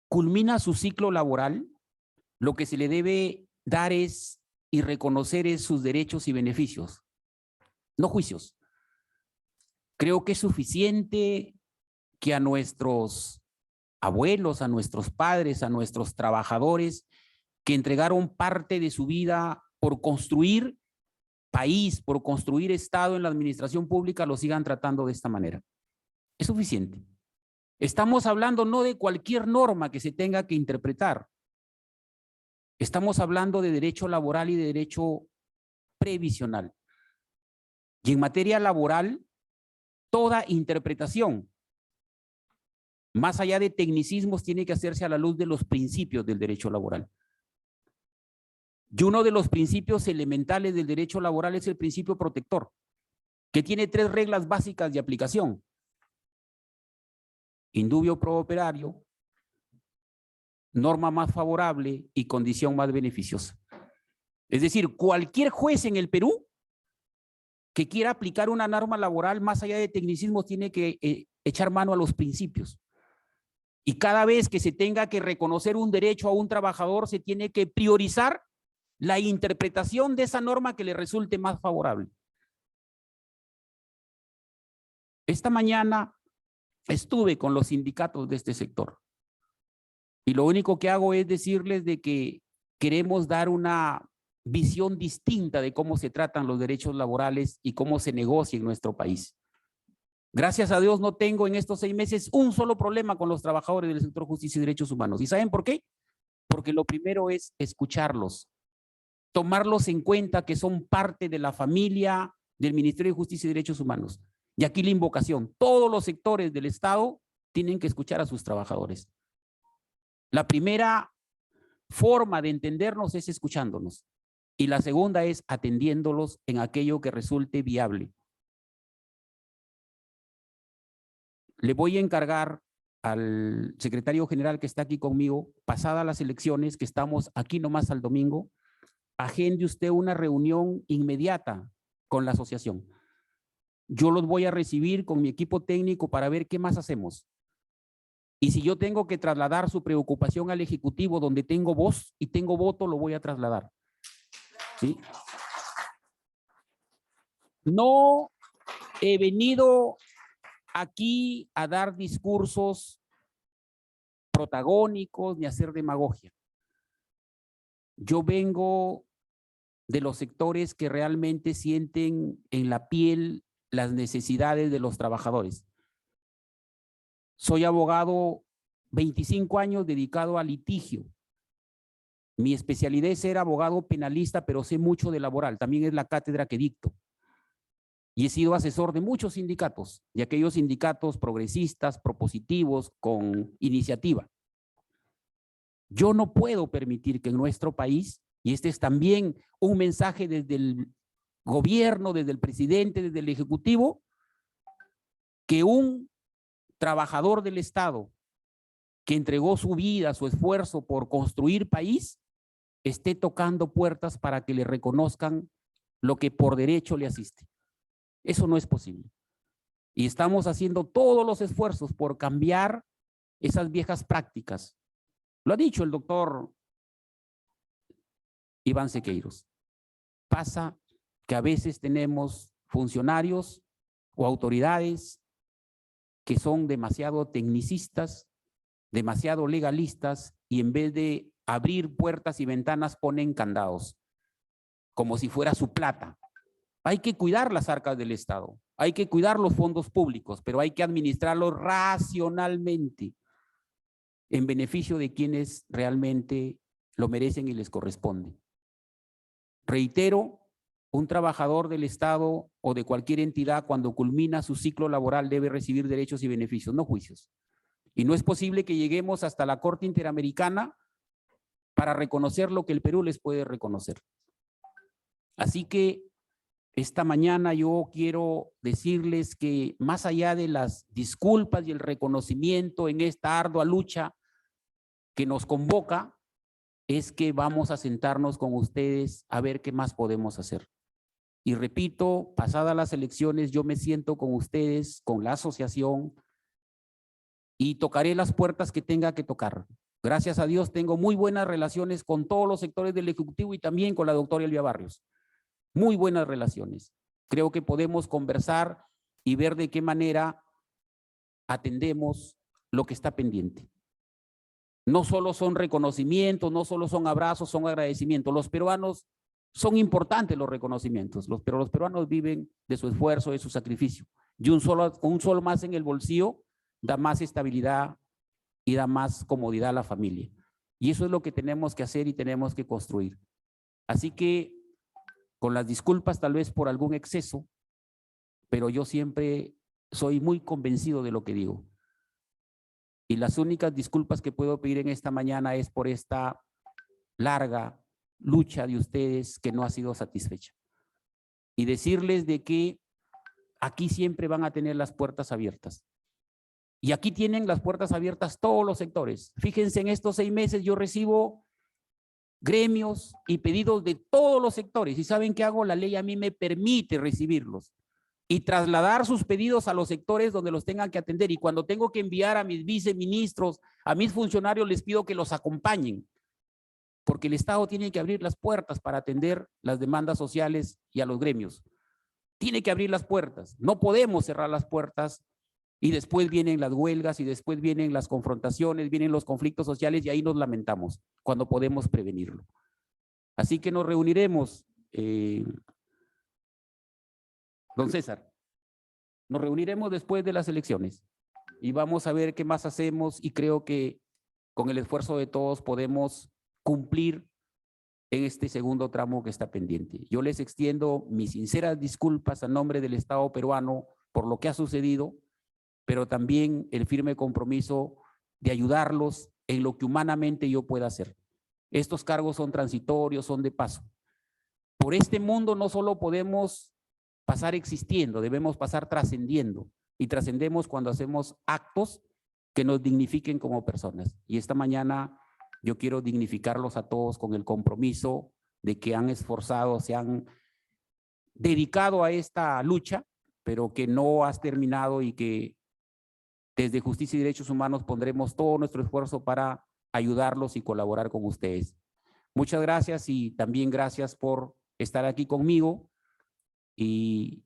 culmina su ciclo laboral, lo que se le debe dar es y reconocer sus derechos y beneficios, no juicios. Creo que es suficiente que a nuestros abuelos, a nuestros padres, a nuestros trabajadores que entregaron parte de su vida por construir país, por construir Estado en la administración pública, lo sigan tratando de esta manera. Es suficiente. Estamos hablando no de cualquier norma que se tenga que interpretar. Estamos hablando de derecho laboral y de derecho previsional. Y en materia laboral, toda interpretación, más allá de tecnicismos, tiene que hacerse a la luz de los principios del derecho laboral. Y uno de los principios elementales del derecho laboral es el principio protector, que tiene 3 reglas básicas de aplicación: indubio pro operario, norma más favorable y condición más beneficiosa. Es decir, cualquier juez en el Perú que quiera aplicar una norma laboral más allá de tecnicismos tiene que echar mano a los principios. Y cada vez que se tenga que reconocer un derecho a un trabajador, se tiene que priorizar la interpretación de esa norma que le resulte más favorable. Esta mañana estuve con los sindicatos de este sector y lo único que hago es decirles de que queremos dar una visión distinta de cómo se tratan los derechos laborales y cómo se negocia en nuestro país. Gracias a Dios no tengo en estos 6 meses un solo problema con los trabajadores del sector justicia y derechos humanos. ¿Y saben por qué? Porque lo primero es escucharlos, tomarlos en cuenta que son parte de la familia del Ministerio de Justicia y Derechos Humanos. Y aquí la invocación: todos los sectores del Estado tienen que escuchar a sus trabajadores. La primera forma de entendernos es escuchándonos y la segunda es atendiéndolos en aquello que resulte viable. Le voy a encargar al secretario general que está aquí conmigo, pasadas las elecciones, que estamos aquí nomás al domingo, agende usted una reunión inmediata con la asociación. Yo los voy a recibir con mi equipo técnico para ver qué más hacemos. Y si yo tengo que trasladar su preocupación al Ejecutivo, donde tengo voz y tengo voto, lo voy a trasladar. ¿Sí? No he venido aquí a dar discursos protagónicos ni a hacer demagogia. Yo vengo de los sectores que realmente sienten en la piel las necesidades de los trabajadores. Soy abogado 25 años dedicado al litigio. Mi especialidad es ser abogado penalista, pero sé mucho de laboral. También es la cátedra que dicto. Y he sido asesor de muchos sindicatos, de aquellos sindicatos progresistas, propositivos, con iniciativa. Yo no puedo permitir que en nuestro país, y este es también un mensaje desde el gobierno, desde el presidente, desde el ejecutivo, que un trabajador del Estado que entregó su vida, su esfuerzo por construir país, esté tocando puertas para que le reconozcan lo que por derecho le asiste. Eso no es posible. Y estamos haciendo todos los esfuerzos por cambiar esas viejas prácticas. Lo ha dicho el doctor Iván Sequeiros. Pasa que a veces tenemos funcionarios o autoridades que son demasiado tecnicistas, demasiado legalistas y en vez de abrir puertas y ventanas ponen candados, como si fuera su plata. Hay que cuidar las arcas del Estado, hay que cuidar los fondos públicos, pero hay que administrarlos racionalmente en beneficio de quienes realmente lo merecen y les corresponde. Reitero, un trabajador del Estado o de cualquier entidad cuando culmina su ciclo laboral debe recibir derechos y beneficios, no juicios. Y no es posible que lleguemos hasta la Corte Interamericana para reconocer lo que el Perú les puede reconocer. Así que esta mañana yo quiero decirles que más allá de las disculpas y el reconocimiento en esta ardua lucha que nos convoca, es que vamos a sentarnos con ustedes a ver qué más podemos hacer. Y repito, pasadas las elecciones, yo me siento con ustedes, con la asociación, y tocaré las puertas que tenga que tocar. Gracias a Dios tengo muy buenas relaciones con todos los sectores del Ejecutivo y también con la doctora Elvia Barrios. Muy buenas relaciones. Creo que podemos conversar y ver de qué manera atendemos lo que está pendiente. No solo son reconocimientos, no solo son abrazos, son agradecimientos. Los peruanos son importantes los reconocimientos, pero los peruanos viven de su esfuerzo, de su sacrificio. Y un solo más en el bolsillo da más estabilidad y da más comodidad a la familia. Y eso es lo que tenemos que hacer y tenemos que construir. Así que, con las disculpas tal vez por algún exceso, pero yo siempre soy muy convencido de lo que digo. Y las únicas disculpas que puedo pedir en esta mañana es por esta larga lucha de ustedes que no ha sido satisfecha. Y decirles de que aquí siempre van a tener las puertas abiertas. Y aquí tienen las puertas abiertas todos los sectores. Fíjense, en estos 6 meses yo recibo gremios y pedidos de todos los sectores. ¿Y saben qué hago? La ley a mí me permite recibirlos y trasladar sus pedidos a los sectores donde los tengan que atender. Y cuando tengo que enviar a mis viceministros, a mis funcionarios, les pido que los acompañen, porque el Estado tiene que abrir las puertas para atender las demandas sociales y a los gremios. Tiene que abrir las puertas. No podemos cerrar las puertas y después vienen las huelgas y después vienen las confrontaciones, vienen los conflictos sociales y ahí nos lamentamos cuando podemos prevenirlo. Así que nos reuniremos, don César, nos reuniremos después de las elecciones y vamos a ver qué más hacemos y creo que con el esfuerzo de todos podemos cumplir en este segundo tramo que está pendiente. Yo les extiendo mis sinceras disculpas a nombre del Estado peruano por lo que ha sucedido, pero también el firme compromiso de ayudarlos en lo que humanamente yo pueda hacer. Estos cargos son transitorios, son de paso. Por este mundo no solo podemos pasar existiendo, debemos pasar trascendiendo. Y trascendemos cuando hacemos actos que nos dignifiquen como personas. Y esta mañana yo quiero dignificarlos a todos con el compromiso de que han esforzado, se han dedicado a esta lucha, pero que no has terminado y que desde Justicia y Derechos Humanos pondremos todo nuestro esfuerzo para ayudarlos y colaborar con ustedes. Muchas gracias y también gracias por estar aquí conmigo y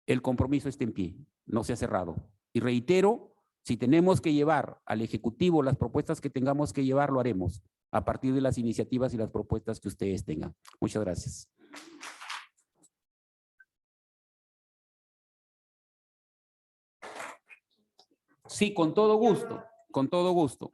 el compromiso está en pie, no se ha cerrado. Y reitero, si tenemos que llevar al Ejecutivo las propuestas que tengamos que llevar, lo haremos a partir de las iniciativas y las propuestas que ustedes tengan. Muchas gracias. Sí, con todo gusto, con todo gusto.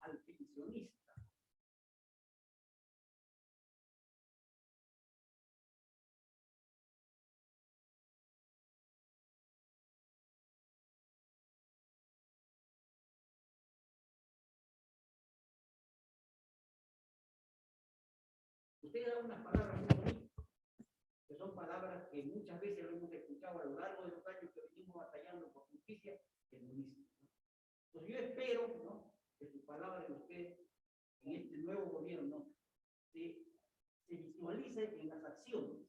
Al pensionista. Usted da unas palabras muy bonitas, que son palabras palabras que muchas veces lo hemos escuchado a lo largo de los años que venimos batallando por justicia, el municipio. Pues yo espero, ¿no?, que sus palabras de usted en este nuevo gobierno se visualice en las acciones,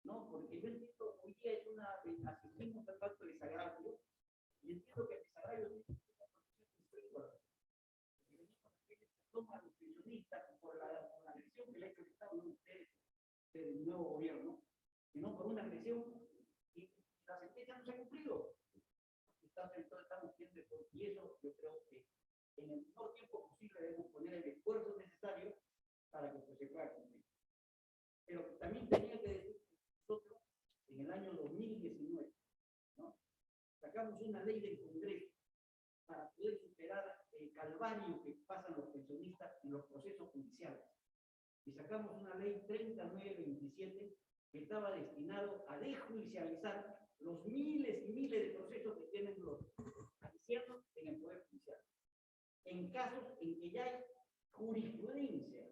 ¿no? Porque yo entiendo, hoy día es asistimos a tanto desagravio, y entiendo que el desagravio es una toma a los pensionistas por la agresión que le ha hecho el Estado, no ustedes, del nuevo gobierno, sino por una agresión y la sentencia no se ha cumplido. Entonces estamos viendo, y eso yo creo que en el menor tiempo posible debemos poner el esfuerzo necesario para que se pueda cumplir. Pero también tenía que decir que nosotros, en el año 2019, ¿no?, sacamos una ley del Congreso para poder superar el calvario que pasan los pensionistas en los procesos judiciales. Y sacamos una ley 3927 que estaba destinado a desjudicializar los miles y miles de procesos que tienen los ancianos en el Poder Judicial. En casos en que ya hay jurisprudencia,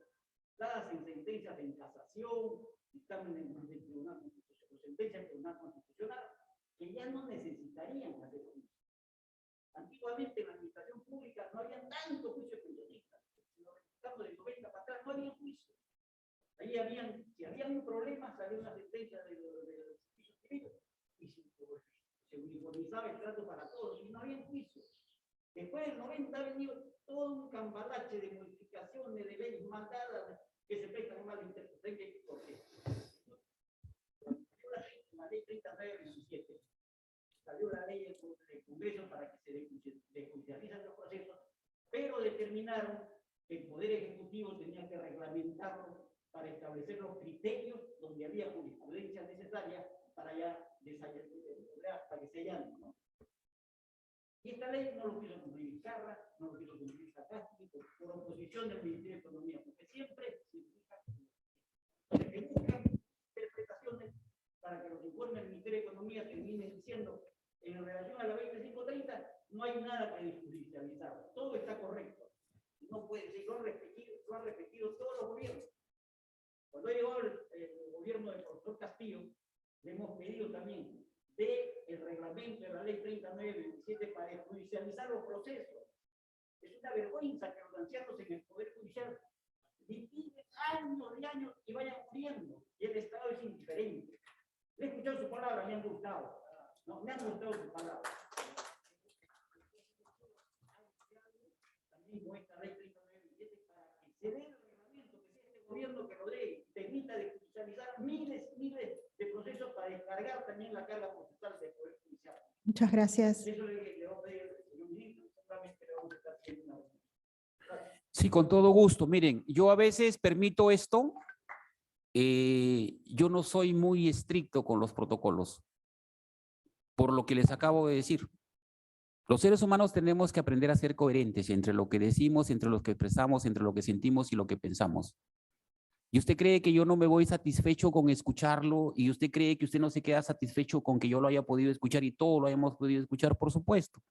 dadas en sentencias en casación, dictámenes del Tribunal Constitucional, sentencias del Tribunal Constitucional, que ya no necesitarían hacer juicio. Antiguamente en la administración pública no había tanto juicio de pensionistas. Si nos remontamos del 90 para atrás, no había juicio. Ahí si había un problema, salía una sentencia del servicio civil y se uniformizaba el trato para todos y no había juicio. Después del 90 ha venido todo un cambalache de modificaciones de leyes mandadas que se prestan mal interpretación. ¿Por qué? La ley 3927 salió la ley del Congreso para que se desjudicialicen los procesos, pero determinaron que el Poder Ejecutivo tenía que reglamentarlo para establecer los criterios donde había jurisprudencia necesaria para para que se llamen, ¿no? Y esta ley no lo quiso cumplir Vizcarra, no lo quiso cumplir Sagasti, por oposición del Ministerio de Economía, porque siempre se buscan interpretaciones para que los informes del Ministerio de Economía terminen diciendo, en relación a la 2530, no hay nada que desjudicializar, todo está correcto. No puede ser, lo han repetido todos los gobiernos. Cuando llegó el gobierno del profesor Castillo, le hemos pedido también el reglamento de la ley 3927 para judicializar los procesos. Es una vergüenza que los ancianos en el Poder Judicial litiguen años y años y vayan muriendo, y el Estado es indiferente. Le he escuchado sus palabras, me han gustado. No, me han gustado sus palabras. También con esta ley 3927 para que se dé el reglamento, que sea este gobierno que lo dé, permita judicializar miles y miles de procesos para descargar también la carga procesal del Poder Judicial. Muchas gracias. Eso le voy a pedir al señor ministro, seguramente le vamos a estar haciendo una vez. Sí, con todo gusto. Miren, yo a veces permito esto. Yo no soy muy estricto con los protocolos, por lo que les acabo de decir. Los seres humanos tenemos que aprender a ser coherentes entre lo que decimos, entre lo que expresamos, entre lo que sentimos y lo que pensamos. ¿Y usted cree que yo no me voy satisfecho con escucharlo? ¿Y usted cree que usted no se queda satisfecho con que yo lo haya podido escuchar y todo lo hayamos podido escuchar? Por supuesto.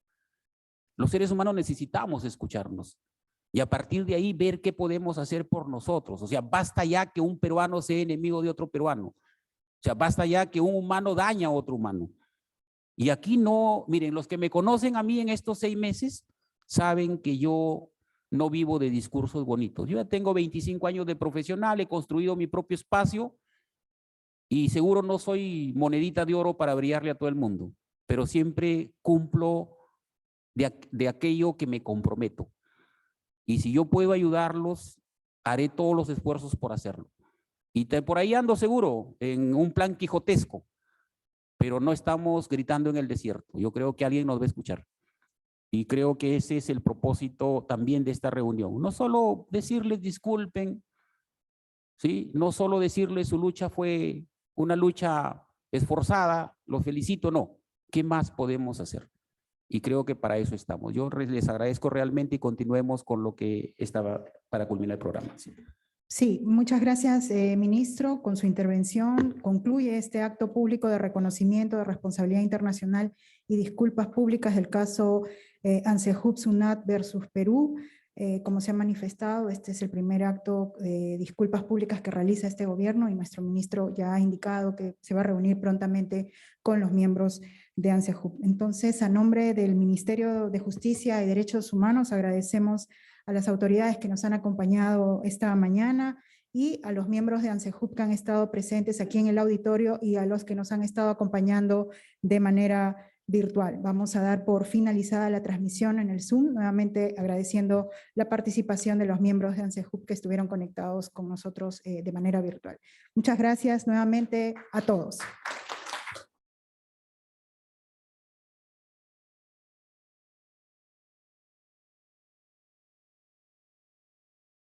Los seres humanos necesitamos escucharnos y a partir de ahí ver qué podemos hacer por nosotros. O sea, basta ya que un peruano sea enemigo de otro peruano. O sea, basta ya que un humano daña a otro humano. Y aquí no, miren, los que me conocen a mí en estos 6 meses saben que yo no vivo de discursos bonitos. Yo ya tengo 25 años de profesional, he construido mi propio espacio y seguro no soy monedita de oro para brillarle a todo el mundo, pero siempre cumplo de aquello que me comprometo. Y si yo puedo ayudarlos, haré todos los esfuerzos por hacerlo. Y por ahí ando seguro, en un plan quijotesco, pero no estamos gritando en el desierto. Yo creo que alguien nos va a escuchar. Y creo que ese es el propósito también de esta reunión. No solo decirles disculpen, ¿sí? No solo decirles su lucha fue una lucha esforzada, los felicito, no. ¿Qué más podemos hacer? Y creo que para eso estamos. Yo les agradezco realmente y continuemos con lo que estaba para culminar el programa. Sí. Sí, muchas gracias, ministro. Con su intervención concluye este acto público de reconocimiento de responsabilidad internacional y disculpas públicas del caso ANSEJUB SUNAT versus Perú. Como se ha manifestado, este es el primer acto de disculpas públicas que realiza este gobierno y nuestro ministro ya ha indicado que se va a reunir prontamente con los miembros de ANSEJUP. Entonces, a nombre del Ministerio de Justicia y Derechos Humanos, agradecemos a las autoridades que nos han acompañado esta mañana y a los miembros de ANSEJUP que han estado presentes aquí en el auditorio y a los que nos han estado acompañando de manera virtual. Vamos a dar por finalizada la transmisión en el Zoom, nuevamente agradeciendo la participación de los miembros de ANSEJUP que estuvieron conectados con nosotros de manera virtual. Muchas gracias nuevamente a todos.